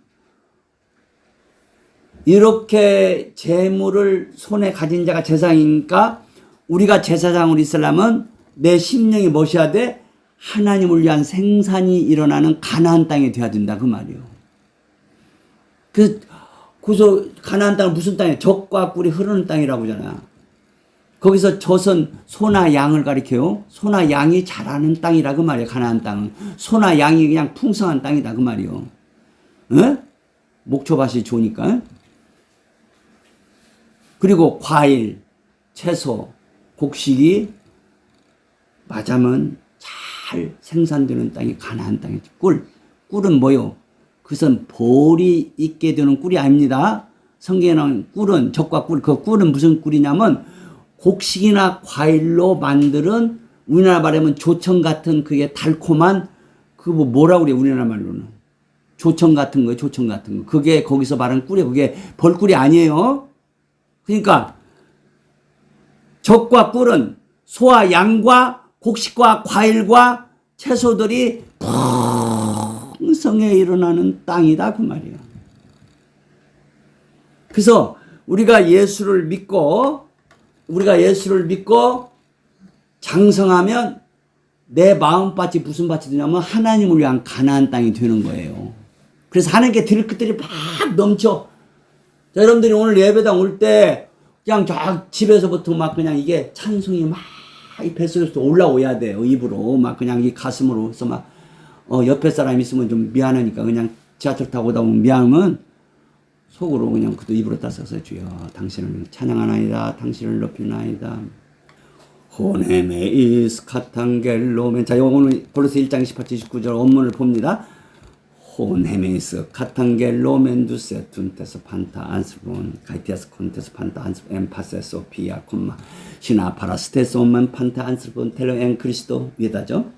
이렇게 제물을 손에 가진 자가 제사장이니까 우리가 제사장으로 있으려면 내 심령이 뭐셔야 돼? 하나님을 위한 생산이 일어나는 가나안 땅이 돼야 된다 그 말이에요. 그 그래서 가나안 땅은 무슨 땅이야? 젖과 꿀이 흐르는 땅이라고 하잖아. 거기서 젖은 소나 양을 가리켜요. 소나 양이 자라는 땅이라 그 말이야. 가나안 땅은 소나 양이 그냥 풍성한 땅이다 그 말이요. 어? 목초밭이 좋으니까. 그리고 과일, 채소, 곡식이 맞으면 잘 생산되는 땅이 가나안 땅이지. 꿀은 뭐요? 그것은 볼이 있게 되는 꿀이 아닙니다. 성경에 나오는 꿀은 젖과 꿀. 그 꿀은 무슨 꿀이냐면 곡식이나 과일로 만드는 우리나라 말하면 조청 같은 그게 달콤한 그 뭐라고 그래 우리나라 말로는 조청 같은 거예요. 조청 같은 거. 그게 거기서 말하는 꿀이에요. 그게 벌꿀이 아니에요. 그러니까 젖과 꿀은 소와 양과 곡식과 과일과 채소들이 풍성에 일어나는 땅이다 그 말이에요. 그래서 우리가 예수를 믿고 장성하면 내 마음밭이 무슨 밭이 되냐면 하나님을 위한 가나안 땅이 되는 거예요. 그래서 하나님께 드릴 것들이 막 넘쳐. 자, 여러분들이 오늘 예배당 올 때 그냥 저 집에서부터 막 그냥 이게 찬송이 막 이 뱃속에서 올라오야 돼요. 입으로 막 그냥 이 가슴으로서 막 옆에 사람 있으면 좀 미안하니까 그냥 지하철 타고 오다 보면 미안하면 속으로 그냥 그도 입으로 따서서 주여 당신을 찬양하나이다. 당신을 높이나이다. 호네메이스 카탄겔로멘. 자, 오늘 골로새 1장 18절 19절 원문을 봅니다. 호네메이스 카탄겔로멘 두세 둔테스 판타 안스본 가이티아스 콘테스 판타 안스본 엠파세소 비아 콤마 시나 파라스테스 오멘 판타 안스본 텔로 엔 크리스도 위에다죠.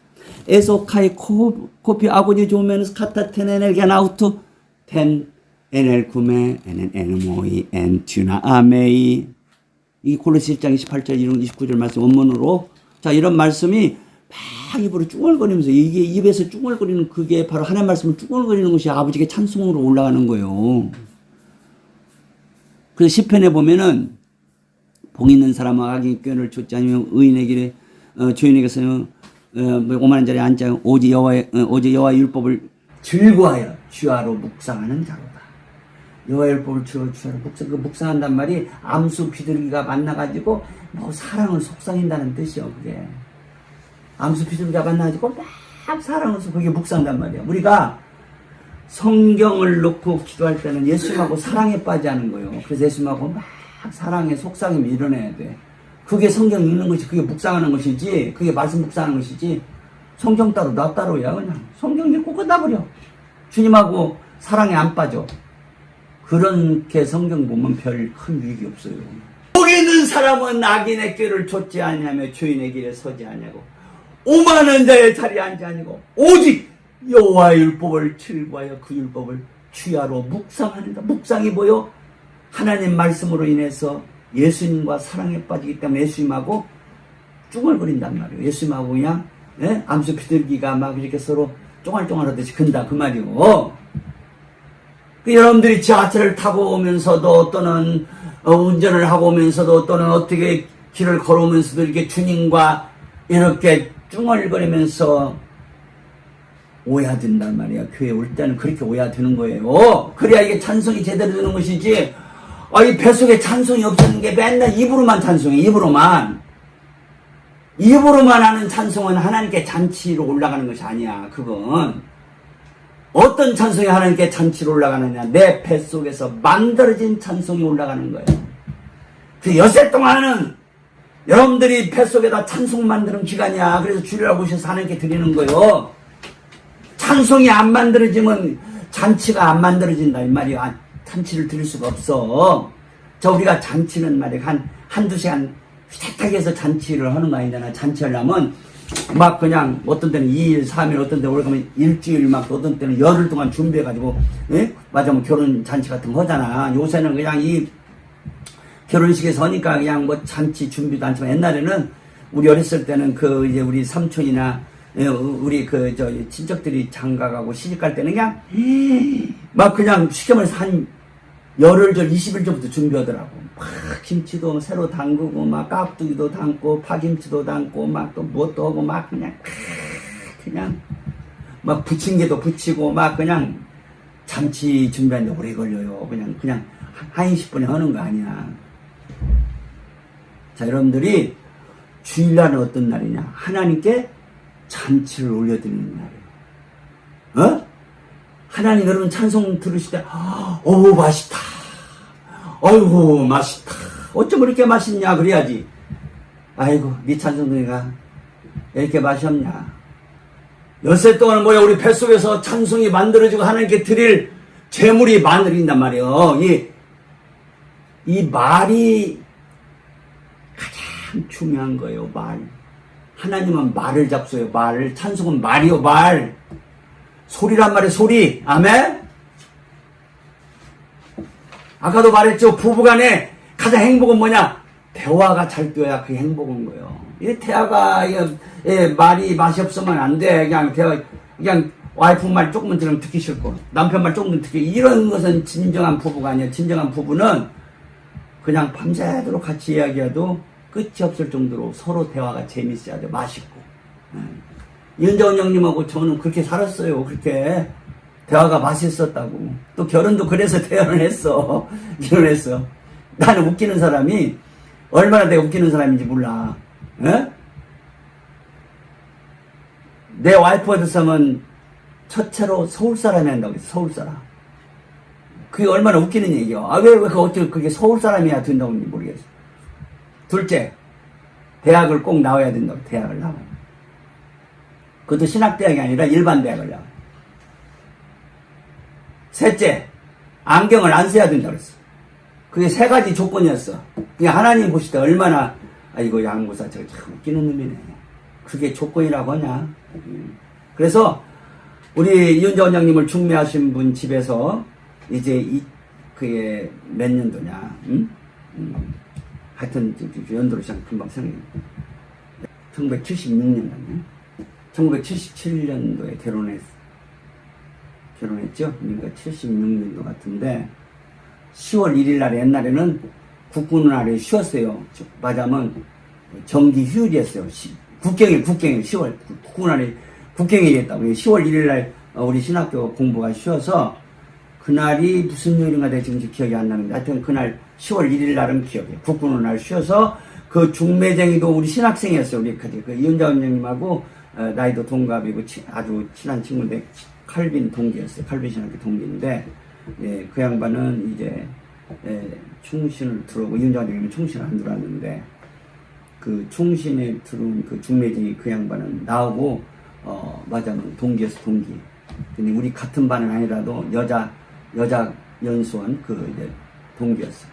에소카이 코피 아고니 조메누스 카타테네넬게 나우투 텐 에넬 구메 에넨 에르모이 엔 튜나 아메이. 이 골로새 1장 28절 29절 말씀 원문으로 자 이런 말씀이 막 입으로 쭈글거리면서 이게 입에서 쭈글거리는 그게 바로 하나님 말씀을 쭈글거리는 것이 아버지께 찬송으로 올라가는 거예요. 그래서 시편에 보면은 복 있는 사람은 악인의 꾀를 좇지 않으며 의인의 길에 주인에게서는 오만한 자리에 앉자 오직 여호와의 율법을 즐거워하여 주야로 묵상하는 자로다. 여호와의 율법을 주야로 묵상한단 말이 암수 비둘기가 만나가지고 뭐 사랑을 속삭인다는 뜻이요. 그게 암수 비둘기가 만나가지고 막 사랑을 속 그게 묵상한단 말이야. 우리가 성경을 놓고 기도할 때는 예수님하고 사랑에 빠지하는 거예요. 그래서 예수님하고 막 사랑에 속삭임을 이뤄내야 돼. 그게 성경 읽는 것이 그게 묵상하는 것이지 그게 말씀 묵상하는 것이지 성경 따로 나 따로야. 그냥 성경 읽고 끝나버려. 주님하고 사랑에 안 빠져. 그렇게 성경 보면 별 큰 유익이 없어요. 복 있는 사람은 악인의 꾀를 좇지 아니하며 주인의 길에 서지 아니하고 오만한 자의 자리에 앉지 아니고 오직 여호와의 율법을 즐거워하여 그 율법을 주야로 묵상하는다. 묵상이 뭐요? 하나님 말씀으로 인해서 예수님과 사랑에 빠지기 때문에 예수님하고 쭈글거린단 말이에요. 예수님하고 그냥 암수 비둘기가 막 이렇게 서로 쫑알쫑알하듯이 근다 그 말이요. 여러분들이 지하철을 타고 오면서도 또는 운전을 하고 오면서도 또는 어떻게 길을 걸어오면서도 이렇게 주님과 이렇게 쭈글거리면서 오야된단 말이야. 교회 올 때는 그렇게 오야되는 거예요. 그래야 이게 찬송이 제대로 되는 것이지 이 뱃속에 찬송이 없는 게 맨날 입으로만 찬송해. 입으로만 하는 찬송은 하나님께 잔치로 올라가는 것이 아니야. 그건 어떤 찬송이 하나님께 잔치로 올라가느냐? 내 뱃속에서 만들어진 찬송이 올라가는 거예요. 그 엿새 동안은 여러분들이 뱃속에다 찬송 만드는 기간이야. 그래서 주일날 오셔서 하나님께 드리는 거예요. 찬송이 안 만들어지면 잔치가 안 만들어진다 이 말이야. 잔치를 드릴 수가 없어. 우리가 잔치는 말이야 한두 시간 휘탁하게 해서 잔치를 하는 거 아니잖아. 잔치하려면 막 그냥 어떤 때는 2일 3일 어떤 때 오래가면 일주일 막 어떤 때는 열흘 동안 준비해가지고 맞아 뭐 결혼 잔치 같은 거 하잖아. 요새는 그냥 이 결혼식에서 하니까 그냥 뭐 잔치 준비도 않지만 옛날에는 우리 어렸을 때는 그 이제 우리 삼촌이나 우리 친척들이 장가가고 시집갈 때는 그냥 막 그냥 쉽게 말해서 한 열흘 전 20일 전부터 준비하더라고. 막 김치도 새로 담그고 막 깍두기도 담고 파김치도 담고 막 또 뭣도 하고 막 그냥 막 부침개도 부치고 막 그냥 잔치 준비하는데 오래 걸려요. 그냥 한 10분에 하는 거 아니야. 자, 여러분들이 주일날은 어떤 날이냐? 하나님께 잔치를 올려드리는 날이에요. 어? 하나님 여러분 찬송 들으실 때, 어우, 맛있다. 어이구, 맛있다. 어쩜 그렇게 맛있냐? 그래야지. 아이고, 네 찬송 들으니까 왜 이렇게 맛이 없냐? 엿새 동안 뭐야, 우리 뱃속에서 찬송이 만들어지고 하나님께 드릴 재물이 만들어진단 말이에요. 이 말이 가장 중요한 거예요, 말. 하나님은 말을 잡수요, 말. 찬송은 말이요, 말. 소리란 말이에요, 소리. 아멘? 아까도 말했죠, 부부간에 가장 행복은 뭐냐? 대화가 잘 되어야 그게 행복한 거예요. 이 대화가, 말이 맛이 없으면 안 돼. 그냥 와이프 말 조금만 들으면 듣기 싫고, 남편 말 조금만 듣기, 이런 것은 진정한 부부가 아니에요. 진정한 부부는 그냥 밤새도록 같이 이야기해도 끝이 없을 정도로 서로 대화가 재밌어야 돼. 맛있고. 이은정은 형님하고 저는 그렇게 살았어요. 그렇게. 대화가 맛있었다고. 또 결혼도 그래서 결혼했어. 결혼했어. 나는 웃기는 사람이, 얼마나 내가 웃기는 사람인지 몰라. 에? 내 와이프가 됐으면 첫째로 서울 사람이 한다고 했어. 서울 사람. 그게 얼마나 웃기는 얘기야. 왜 어떻게 그게 서울 사람이야 된다고인지 모르겠어. 둘째, 대학을 꼭 나와야 된다고. 대학을 나와. 그것도 신학대학이 아니라 일반 대학을 나와. 셋째, 안경을 안 써야 된다고 했어. 그게 세 가지 조건이었어. 그냥 하나님 보실 때 얼마나, 아이고, 양구사, 저거 참 웃기는 놈이네. 그게 조건이라고 하냐. 그래서, 우리 이은정 원장님을 중매하신 분 집에서, 이제, 그게 몇 년도냐, 하여튼, 연도로 시작 금방 생각해. 1976년도네. 1977년도에 결혼했죠? 그러니까 76년도 같은데, 10월 1일 날에 옛날에는 국군 날에 쉬었어요. 맞아면 정기 휴일이었어요. 국경일 10월 국군 날에 국경일이었다고. 10월 1일 날 우리 신학교 공부가 쉬어서 그날이 무슨 요일인가 내가 지금 기억이 안 나는데 하여튼 그날 10월 1일 날은 기억해. 국군 날 쉬어서 그 중매쟁이도 우리 신학생이었어요. 우리 그 이은자 원장님하고 나이도 동갑이고 아주 친한 친구인데 칼빈 동기였어요. 칼빈 신학교 동기인데 예, 그 양반은 이제 충신을 들어오고 이은자 원장님은 충신을 안 들어왔는데 그 충신에 들어온 그 중매쟁이 그 양반은 나하고 맞아면 동기였어. 동기. 근데 우리 같은 반은 아니라도 여자 연수원 그 이제 동기였어.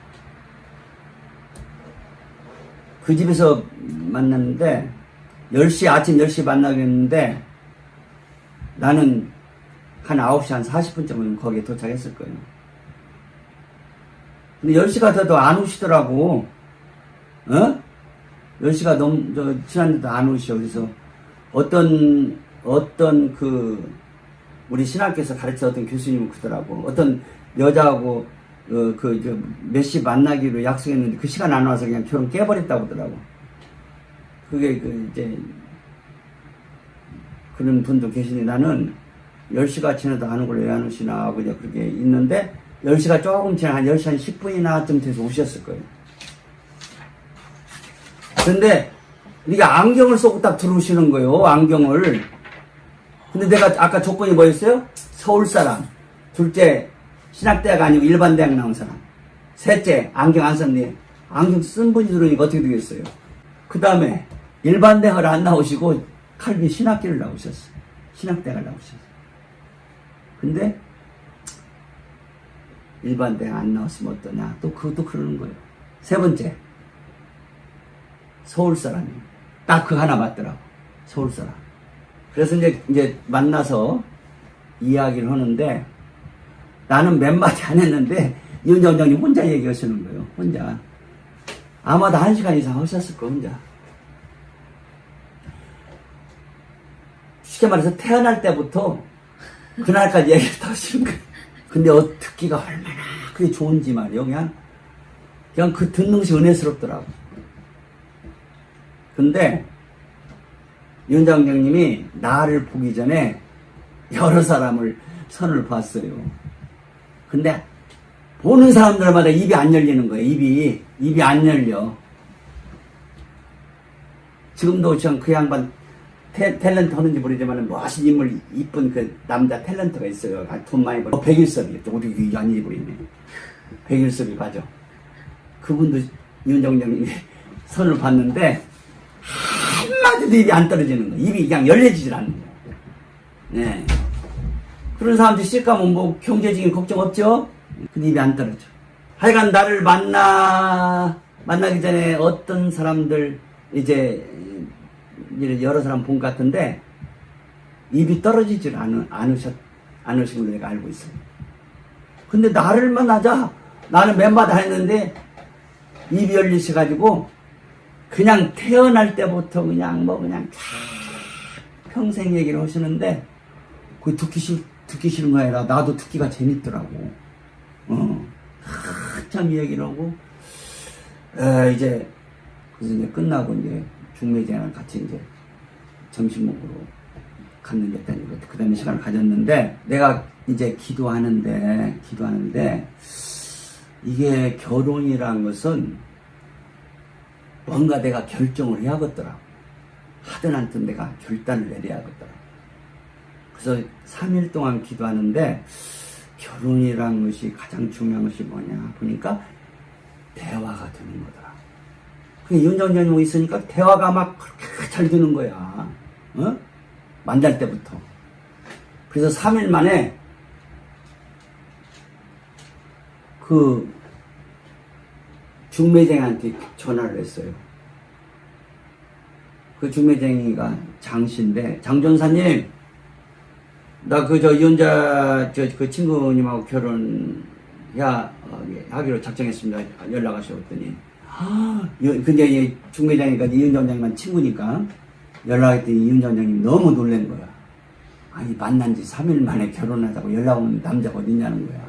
그 집에서 만났는데 10시 아침 10시 만나겠는데 나는 한 9시 한 40분쯤은 거기에 도착했을 거예요. 근데 10시가 돼도 안 오시더라고. 10시가 너무 지났는데도 안 오시오. 그래서 어떤 그 우리 신학교에서 가르쳤던 교수님은 그러더라고. 어떤 여자하고 몇 시 만나기로 약속했는데 그 시간 안 와서 그냥 결혼 깨버렸다고 하더라고. 그게 이제 그런 분도 계시니 나는 10시가 지나도 안 오고 왜 안 오시나 하고 이제 그렇게 있는데 10시가 조금 지나 한 10시 한 10분이나 좀 돼서 오셨을 거예요. 근데 네가 안경을 쓰고 딱 들어오시는 거예요. 안경을. 근데 내가 아까 조건이 뭐였어요? 서울 사람. 둘째, 신학대학 아니고 일반 대학 나온 사람. 셋째, 안경 안 썼네. 안경 쓴 분이 들으니까 어떻게 되겠어요? 그 다음에 일반 대학을 안 나오시고 칼빈 신학교를 나오셨어. 신학대학을 나오셨어. 근데 일반 대학 안 나왔으면 어떠냐? 또 그것도 그러는 거예요. 세 번째, 서울 사람이에요. 딱 그 하나 맞더라고. 서울 사람. 그래서 이제 만나서 이야기를 하는데 나는 몇 마디 안 했는데 이은정 원장님 혼자 얘기하시는 거예요. 혼자. 아마도 1시간 이상 하셨을 거예요. 혼자. 쉽게 말해서 태어날 때부터 그날까지 얘기를 다 하시는 거예요. 근데 듣기가 얼마나 그게 좋은지 말이에요. 그냥 그 듣는 것이 은혜스럽더라고. 근데 이은정 원장님이 나를 보기 전에 여러 사람을 선을 봤어요. 근데 보는 사람들마다 입이 안 열리는 거예요. 입이 안 열려. 지금도 그 양반 탤런트 하는지 모르지만 멋진 인물, 이쁜 그 남자 탤런트가 있어요. 돈 많이 벌. 백일섭이, 우리 연예인 부리네. 백일섭이 맞아. 그분도 윤정정님이 선을 봤는데 한마디도 입이 안 떨어지는 거예요. 입이 그냥 열려지질 않는 거예요. 네. 그런 사람들 실까면 뭐 경제적인 걱정 없죠? 근데 입이 안 떨어져. 하여간 나를 만나기 전에 어떤 사람들 이제 여러 사람 본 것 같은데 입이 떨어지질 않으신 걸로 내가 알고 있어요. 근데 나를 만나자 나는 맨마다 했는데 입이 열리셔가지고 그냥 태어날 때부터 그냥 평생 얘기를 하시는데 그 듣기 싫은 거 아니라 나도 듣기가 재밌더라고. 한참 얘기를 하고 이제 그래서 이제 끝나고 이제 중매제랑 같이 이제 점심 먹으러 갔는데 그 다음에 시간을 가졌는데 내가 이제 기도하는데 이게 결혼이란 것은 뭔가 내가 결정을 해야겠더라. 하든 안 든 내가 결단을 내려야겠더라. 그래서 3일 동안 기도하는데 결혼이란 것이 가장 중요한 것이 뭐냐 보니까 대화가 되는 거더라. 윤정장님 있으니까 대화가 막 그렇게 잘 되는 거야. 만날 때부터. 그래서 3일 만에 그 중매쟁이한테 전화를 했어요. 그 중매쟁이가 장씨인데, 장전사님, 나 이혼자 그 친구님하고 하기로 작정했습니다. 연락하셨더니 근데 이 중매장이가 이윤정장님만 친구니까 연락했더니 이윤정장님이 너무 놀란 거야. 아니 만난 지 3일 만에 결혼하자고 연락 오는 남자가 어딨냐는 거야.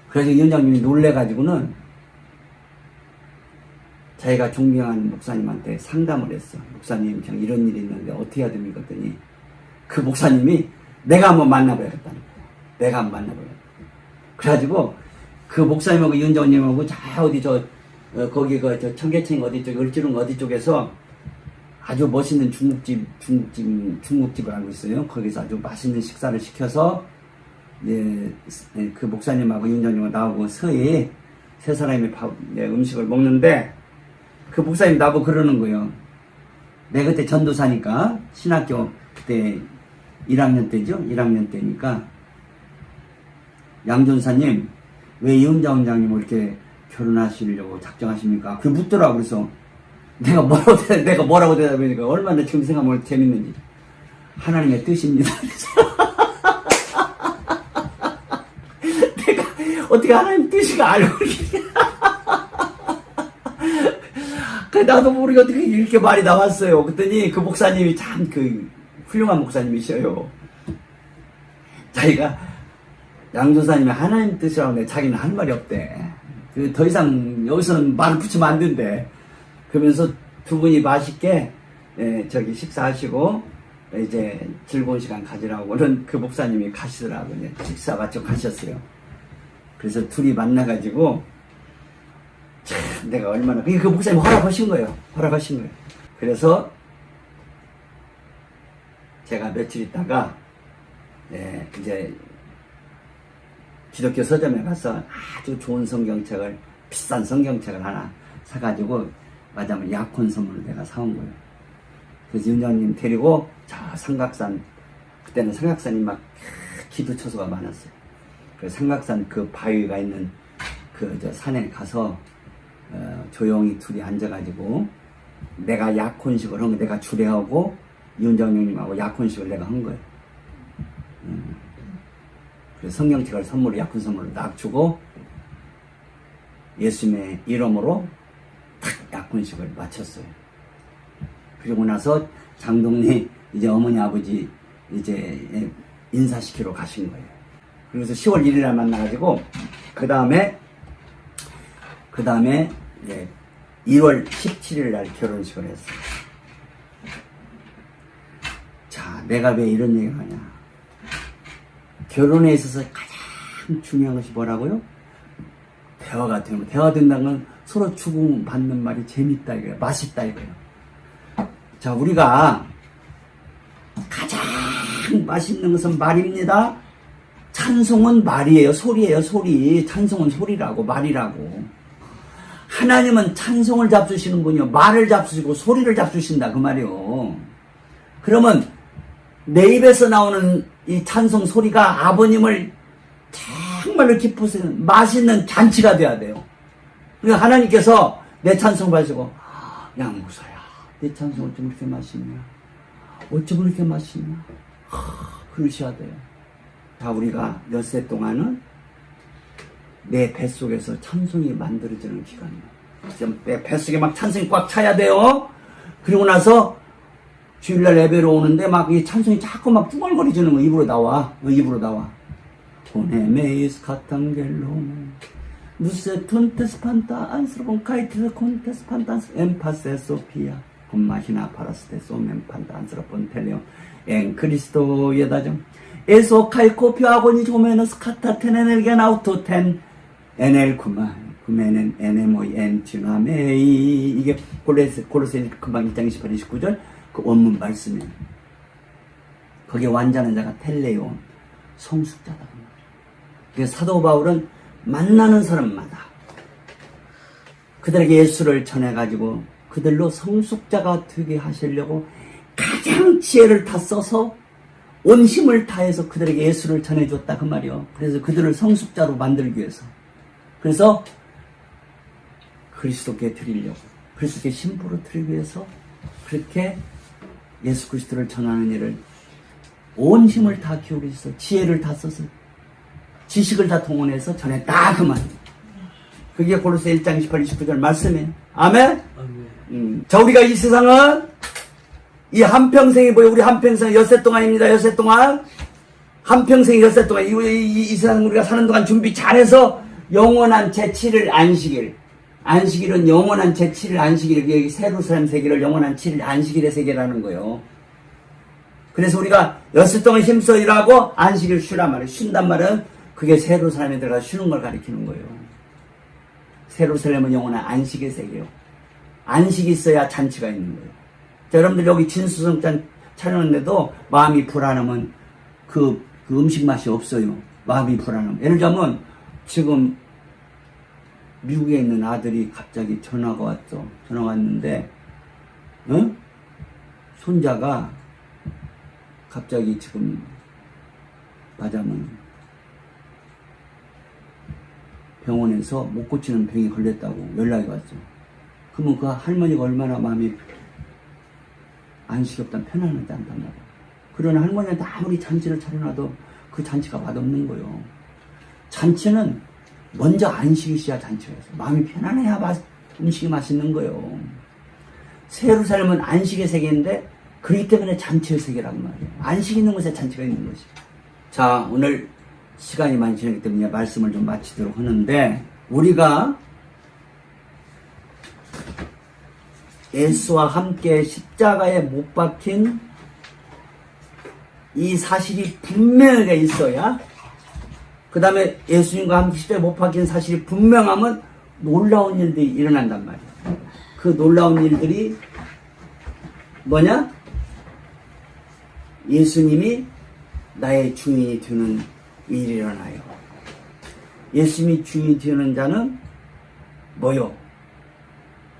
그래서 이윤정장님이 놀래가지고는 자기가 존경하는 목사님한테 상담을 했어. 목사님 저 이런 일이 있는데 어떻게 해야 됩니까? 그랬더니 그 목사님이 내가 한번 만나봐야겠다는 거야. 내가 한번 만나봐야겠다. 그래가지고 그 목사님하고 이윤정님하고 거기 저 청계천 어디 쪽 을지롱 어디 쪽에서 아주 멋있는 중국집을 알고 있어요. 거기서 아주 맛있는 식사를 시켜서 그 목사님하고 이윤정님하고 나하고 서희 세 사람이 음식을 먹는데 그 목사님 나보고 그러는 거예요. 내가 그때 전도사니까 신학교 그때 1학년 때죠. 1학년 때니까 양전사님 왜 이은자 원장님을 이렇게 결혼하시려고 작정하십니까? 그게 묻더라고. 그래서 내가 뭐라고 대답하니까 얼마나 지금 생각하면 재밌는지. 하나님의 뜻입니다. 내가 어떻게 하나님 뜻이가 알고 나도 모르게 어떻게 이렇게 말이 나왔어요. 그랬더니 그 목사님이 참 훌륭한 목사님이셔요. 자기가 양조사님이 하나님 뜻이라고 하는데 자기는 할 말이 없대. 더 이상 여기서는 말을 붙이면 안 된대. 그러면서 두 분이 맛있게 식사하시고 이제 즐거운 시간 가지라고는 그 목사님이 가시더라고. 식사 마치고 가셨어요. 그래서 둘이 만나가지고 참 내가 얼마나 그 목사님 허락하신 거예요. 그래서 제가 며칠 있다가 이제 기독교 서점에 가서 아주 좋은 성경책을 비싼 성경책을 하나 사가지고 맞아면 약혼 선물을 내가 사온 거예요. 그래서 윤정님 데리고 저 삼각산 그때는 삼각산이 막 기도 처소가 많았어요. 그래서 삼각산 그 바위가 있는 저 산에 가서 조용히 둘이 앉아가지고 내가 약혼식을 한 거 내가 주례하고 윤정님하고 약혼식을 내가 한 거예요. 그래서 성경책을 선물로 약혼 선물로 딱 주고 예수님의 이름으로 딱 약혼식을 마쳤어요. 그리고 나서 장동리 이제 어머니 아버지 이제 인사시키러 가신 거예요. 그래서 10월 1일 날 만나가지고 그 다음에 1월 17일 날 결혼식을 했어요. 자, 내가 왜 이런 얘기를 하냐. 결혼에 있어서 참 중요한 것이 뭐라고요? 대화가 되는 거. 대화가 된다는 건 서로 주고받는 말이 재밌다 이거예요. 맛있다 이거예요. 자, 우리가 가장 맛있는 것은 말입니다. 찬송은 말이에요. 소리예요. 소리. 찬송은 소리라고 말이라고. 하나님은 찬송을 잡수시는 분이요. 말을 잡수시고 소리를 잡수신다 그 말이요. 그러면 내 입에서 나오는 이 찬송 소리가 아버님을 정말로 기쁘시는 맛있는 잔치가 돼야 돼요. 그러니까 하나님께서 내 찬송 받으시고 양무사야 내 찬송 어쩜 그렇게 맛있냐, 어쩜 그렇게 맛있냐, 그러셔야 돼요. 자, 우리가 엿새 동안은 내 뱃속에서 찬송이 만들어지는 기간이에요. 내 뱃속에 막 찬송이 꽉 차야 돼요. 그리고 나서 주일날 예배로 오는데 막 이 찬송이 자꾸 막 쭈글거리지는 거 입으로 나와. 입으로 나와. 보네메이스 카탕겔로 누세 톤테스 판타 안스로본 카이트스 콘테스 판타 엠파세 소피아 곤마시나 파라스테스 오멘판타 안스로본 텔레오 엔 크리스토 예다정 에소 칼코피 아고니 조메너스 카타 테네넬겐 아우토텐 NL 구매는 NMOI 엔티나메이 이게 골로새 금방 1장 28, 29절 그 원문 말씀이에요. 거기에 완전한 자가 텔레온 성숙자다. 그래서 사도 바울은 만나는 사람마다 그들에게 예수를 전해가지고 그들로 성숙자가 되게 하시려고 가장 지혜를 다 써서 온 힘을 다해서 그들에게 예수를 전해줬다 그 말이요. 그래서 그들을 성숙자로 만들기 위해서, 그래서 그리스도께 드리려고, 그리스도께 신부로 드리기 위해서 그렇게 예수 그리스도를 전하는 일을 온 힘을 다 기울이셔서 지혜를 다 써서 지식을 다 동원해서 전했다 그 말이에요. 그게 골로새 1장 28, 29절 말씀이에요. 아멘? 자, 우리가 이 세상은 이 한평생이 뭐예요? 우리 한평생 엿새 동안입니다. 엿새 동안. 한평생 엿새 동안. 이 세상 우리가 사는 동안 준비 잘해서 영원한 제7일 안식일. 안식일은 영원한 제7일 안식일. 여기 세루살렘 세계를 영원한 7일 안식일의 세계라는 거예요. 그래서 우리가 엿새 동안 힘써 일하고 안식일 쉬란 말이에요. 쉰단 말은 그게 세루살렘에 들어가 쉬는 걸 가리키는 거예요. 세루살렘은 영원한 안식의 세계예요. 안식이 있어야 잔치가 있는 거예요. 자, 여러분들 여기 진수성찬 차렸는데도 마음이 불안하면 그 음식 맛이 없어요. 마음이 불안하면. 예를 들자면 지금 미국에 있는 아들이 갑자기 전화가 왔어. 전화가 왔는데 손자가 갑자기 지금 맞아면 병원에서 못 고치는 병이 걸렸다고 연락이 왔어. 그러면 그 할머니가 얼마나 마음이 안식이 없단 편안하지 않단 말이야. 그러나 할머니한테 아무리 잔치를 차려놔도 그 잔치가 맛없는 거예요. 잔치는 먼저 안식이 있어야 잔치가 있어. 마음이 편안해야 음식이 맛있는 거예요. 세루살렘은 안식의 세계인데 그렇기 때문에 잔치의 세계란 말이에요. 안식이 있는 곳에 잔치가 있는 것이. 자, 오늘 시간이 많이 지났기 때문에 말씀을 좀 마치도록 하는데, 우리가 예수와 함께 십자가에 못 박힌 이 사실이 분명하게 있어야, 그 다음에 예수님과 함께 십자가에 못 박힌 사실이 분명하면 놀라운 일들이 일어난단 말이에요. 그 놀라운 일들이 뭐냐? 예수님이 나의 주인이 되는 일이 일어나요. 예수님이 주인이 되는 자는 뭐요?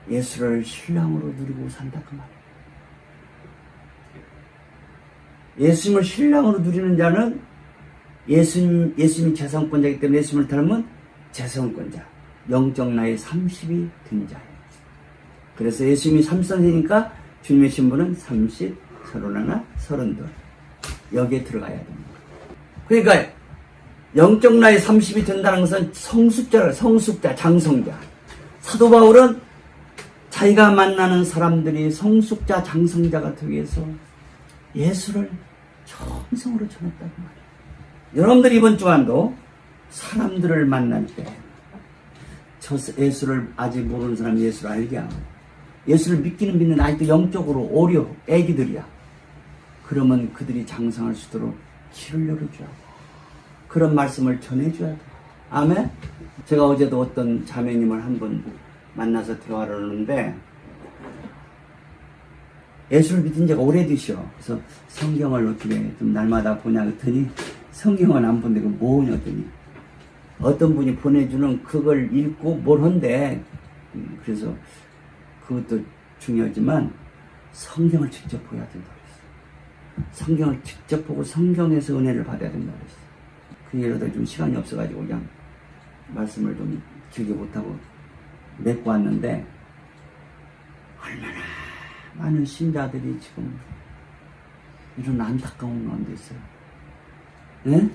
예수를 신랑으로 누리고 산다 그 말이에요. 예수님을 신랑으로 누리는 자는 예수님이 재성권자이기 때문에 예수님을 닮은 재성권자, 영적 나이 30이 된 자예요. 그래서 예수님이 30세니까 주님의 신분은 30, 31, 32 여기에 들어가야 됩니다. 그러니까 영적 나이 30이 된다는 것은 성숙자, 장성자. 사도 바울은 자기가 만나는 사람들이 성숙자, 장성자가 되기 위해서 예수를 정성으로 전했다고 말이에요. 여러분들 이번 주간도 사람들을 만날 때 저 예수를 아직 모르는 사람이 예수를 알게 하고 예수를 믿기는 아직도 영적으로 어려 애기들이야. 그러면 그들이 장성할 수 있도록 길을 열어줘야 하고 그런 말씀을 전해줘야 돼. 아멘? 제가 어제도 어떤 자매님을 한 분 만나서 대화를 하는데 예수를 믿은 지가 오래되셔. 그래서 성경을 어떻게 좀 날마다 보냐 그랬더니 성경은 안 본데 그 뭐냐더니 어떤 분이 보내주는 그걸 읽고 뭘 한대. 그래서 그것도 중요하지만 성경을 직접 보여야 된다고 했어. 성경을 직접 보고 성경에서 은혜를 받아야 된다고 했어. 그 예로도 좀 시간이 없어가지고 그냥 말씀을 좀 길게 못하고 맺고 왔는데 얼마나 많은 신자들이 지금 이런 안타까운 가운데 있어요. 예?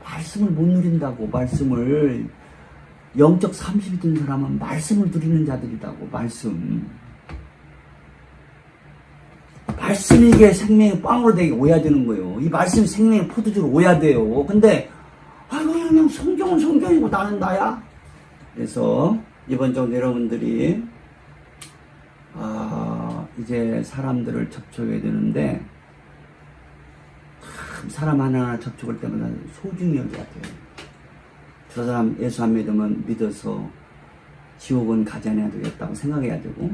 말씀을 못 누린다고. 말씀을 영적 30이 든 사람은 말씀을 누리는 자들이라고. 말씀이 이게 생명의 빵으로 되게 오야 되는 거예요. 이 말씀이 생명의 포도주로 오야 돼요. 근데 그냥 성경은 성경이고 나는 나야. 그래서 이번 주 여러분들이 이제 사람들을 접촉해야 되는데 사람 하나하나 접촉할 때마다 소중히 여길 것 같아요. 저 사람 예수 안 믿으면 믿어서 지옥은 가지 않아야 되겠다고 생각해야 되고,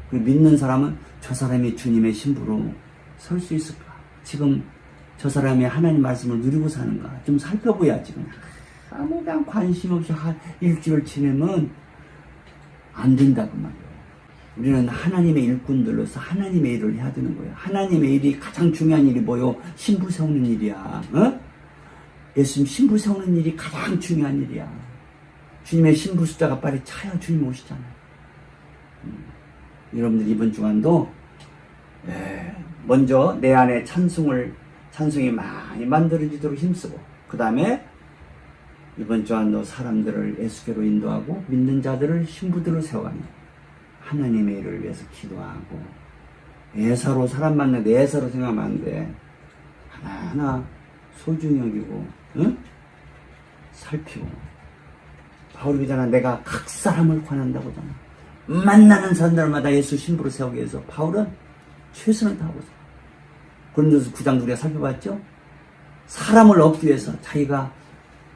그리고 믿는 사람은 저 사람이 주님의 신부로 설 수 있을까? 지금 저 사람이 하나님 말씀을 누리고 사는가? 좀 살펴봐야지. 아무 그냥 관심 없이 일주일 지내면 안 된다고 말이에요. 우리는 하나님의 일꾼들로서 하나님의 일을 해야 되는 거예요. 하나님의 일이 가장 중요한 일이 뭐요? 신부 세우는 일이야. 예수님 신부 세우는 일이 가장 중요한 일이야. 주님의 신부 숫자가 빨리 차요. 주님 오시잖아요. 여러분들 이번 주간도 먼저 내 안에 찬송이 많이 만들어지도록 힘쓰고, 그 다음에 이번 주간도 사람들을 예수께로 인도하고 믿는 자들을 신부들로 세워가는 하나님의 일을 위해서 기도하고, 예사로 사람 만나는데 예사로 생각하면 안 돼. 하나하나 소중히 여기고 살피고. 바울이 그러잖아. 내가 각 사람을 권한다고 하잖아. 만나는 사람들마다 예수 신부로 세우기 위해서 바울은 최선을 다하고 있어. 고린도서 9장 우리가 살펴봤죠? 사람을 얻기 위해서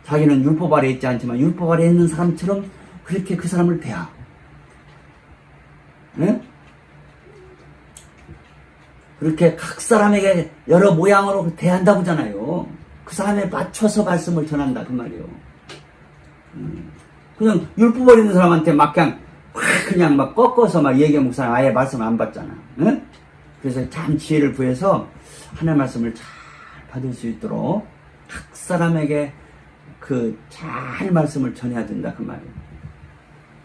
자기는 율법 아래에 있지 않지만 율법 아래에 있는 사람처럼 그렇게 그 사람을 대하고, 네? 그렇게 각 사람에게 여러 모양으로 대한다고 하잖아요. 그 사람에 맞춰서 말씀을 전한다 그 말이에요. 그냥 율법 어리는 사람한테 막 그냥 막 꺾어서 막 얘기해 목사님 아예 말씀을 안 받잖아. 네? 그래서 참 지혜를 구해서 하나님의 말씀을 잘 받을 수 있도록 각 사람에게 잘 말씀을 전해야 된다 그 말이에요.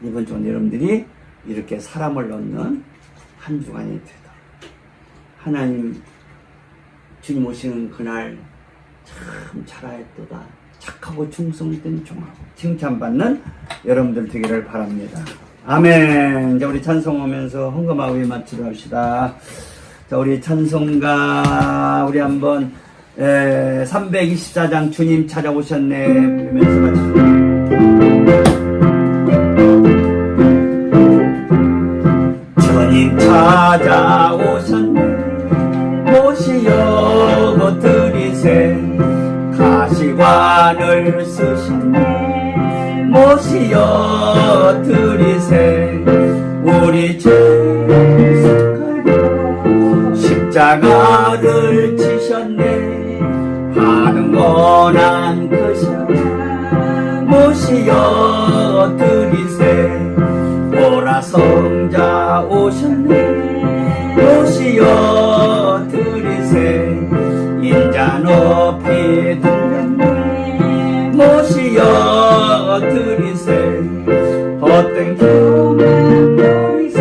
이번 주는 여러분들이 이렇게 사람을 얻는 한 주간이 되도록, 하나님 주님 오시는 그날 참 잘하였도다 착하고 충성된 종하고 칭찬받는 여러분들 되기를 바랍니다. 아멘. 이제 우리 찬송하면서 헌금하고 마치도록 합시다. 자, 우리 찬송가 우리 한번 324장 주님 찾아오셨네 부르면서 마치도록. 주님 찾아오셨네 모시어 드리세 가시관을 쓰셨네 모시어 드리세 우리 죄 십자가를 지셨네 하는 고난 크셔 모시어 드리세 보라 성자 오셨네 모시어 드리세 인자 높이 들렸네 모시어 드리세 헛된 교만 버리세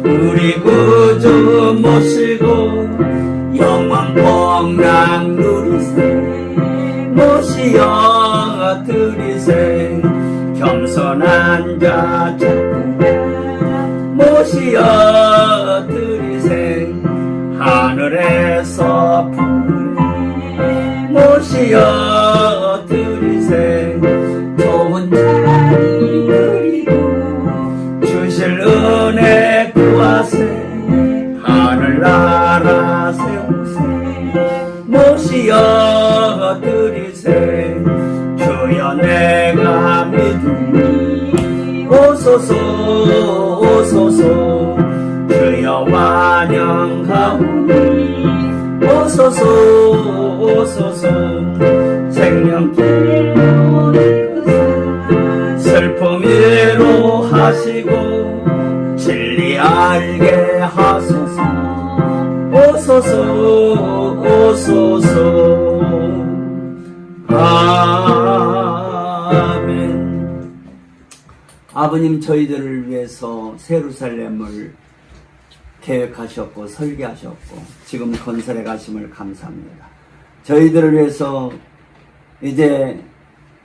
우리 구주 모시고 영원 복락 누리세 모시어 드리세 겸손한 자 모시어 드리세 하늘에서 부르네 모시어 드리세 좋은 자리 그리고 주실 은혜 구하세 하늘나라 세우세 모시어 드리세 주세. 주여 내가 믿으니 오소서 오소서. 주여 환영하오니 오소서 오소서. 생명길 슬픔 위로하시고 진리 알게 하소서. 오소서 오소서. 아멘. 아버님, 저희들을 위해서 예루살렘을 계획하셨고 설계하셨고 지금 건설해 가심을 감사합니다. 저희들을 위해서 이제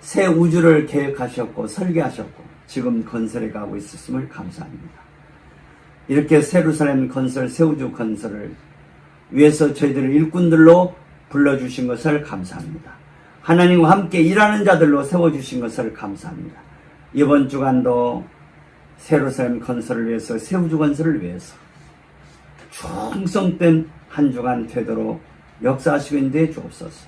새 우주를 계획하셨고 설계하셨고 지금 건설해 가고 있으심을 감사합니다. 이렇게 예루살렘 건설, 새 우주 건설을 위해서 저희들을 일꾼들로 불러주신 것을 감사합니다. 하나님과 함께 일하는 자들로 세워주신 것을 감사합니다. 이번 주간도 예루살렘 건설을 위해서, 새 우주 건설을 위해서 충성된 한 주간 되도록 역사하시고 인도해 주옵소서.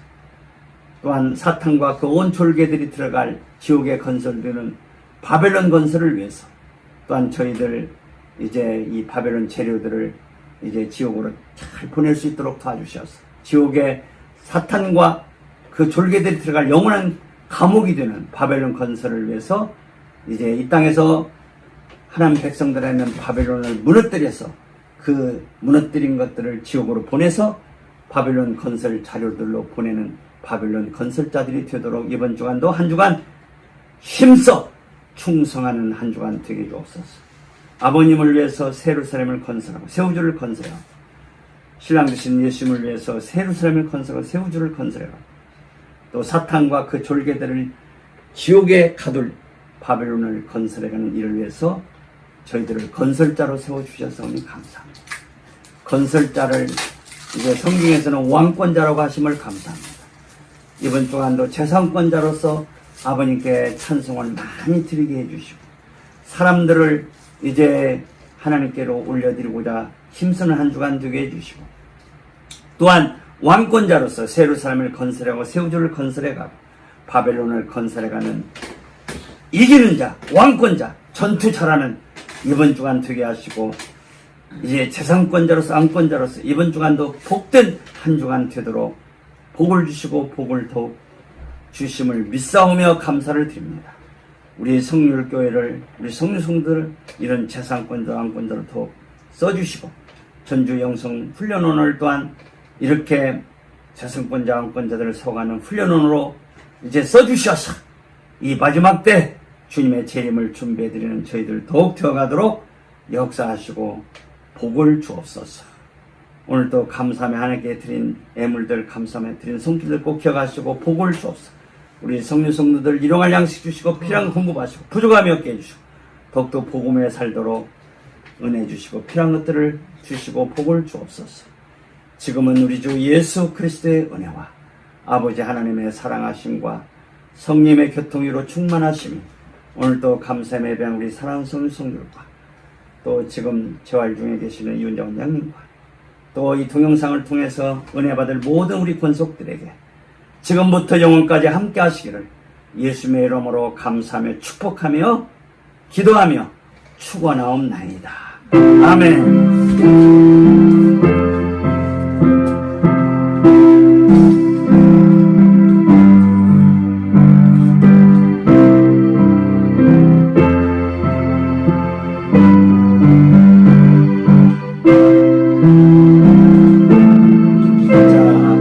또한 사탄과 그 온 졸개들이 들어갈 지옥에 건설되는 바벨론 건설을 위해서 또한 저희들 이제 이 바벨론 재료들을 이제 지옥으로 잘 보낼 수 있도록 도와주셔서 지옥에 사탄과 그 졸개들이 들어갈 영원한 감옥이 되는 바벨론 건설을 위해서 이제 이 땅에서 하나님 백성들에 있는 바벨론을 무너뜨려서 그 무너뜨린 것들을 지옥으로 보내서 바벨론 건설 자료들로 보내는 바벨론 건설자들이 되도록 이번 주간도 한 주간 힘써 충성하는 한 주간 되게 주옵소서. 아버님을 위해서 예루살렘을 건설하고 새 우주를 건설하고 신랑 되신 예수님을 위해서 예루살렘을 건설하고 새 우주를 건설하고 또 사탄과 그 졸개들을 지옥에 가둘 바벨론을 건설해가는 일을 위해서 저희들을 건설자로 세워주셔서 감사합니다. 건설자를 이제 성경에서는 왕권자라고 하심을 감사합니다. 이번 주간도 재산권자로서 아버님께 찬송을 많이 드리게 해주시고 사람들을 이제 하나님께로 올려드리고자 힘쓰는 한 주간 되게 해주시고 또한 왕권자로서 예루살렘을 건설하고 새 우주를 건설해가고 바벨론을 건설해가는 이기는 자, 왕권자, 전투 잘하는 이번 주간 되게 하시고 이제 재산권자로서 왕권자로서 이번 주간도 복된 한 주간 되도록 복을 주시고 복을 더욱 주심을 믿사오며 감사를 드립니다. 우리 성률교회를 우리 성류성들을 이런 재산권자 왕권자로 더욱 써주시고 전주 영성 훈련원을 또한 이렇게 재산권자 왕권자들을 세워가는 훈련원으로 이제 써주셔서 이 마지막 때 주님의 재림을 준비해드리는 저희들 더욱 되어가도록 역사하시고 복을 주옵소서. 오늘도 감사하며 하나님께 드린 애물들 감사하며 드린 손길들 꼭 기억하시고 복을 주옵소서. 우리 성류성도들 일용할 양식 주시고 필요한 공급하시고 부족함이 없게 해주시고 더욱더 복음에 살도록 은혜 주시고 필요한 것들을 주시고 복을 주옵소서. 지금은 우리 주 예수 그리스도의 은혜와 아버지 하나님의 사랑하심과 성님의 교통위로 충만하심이 오늘도 감사의 예배한 우리 사랑하는 성도들과 또 지금 재활 중에 계시는 이윤자 원장님과 또 이 동영상을 통해서 은혜 받을 모든 우리 권속들에게 지금부터 영원까지 함께 하시기를 예수님의 이름으로 감사하며 축복하며 기도하며 축원하옵나이다. 아멘.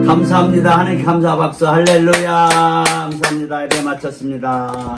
감사합니다. 하나님께 감사 박수 할렐루야. 감사합니다. 예배 마쳤습니다.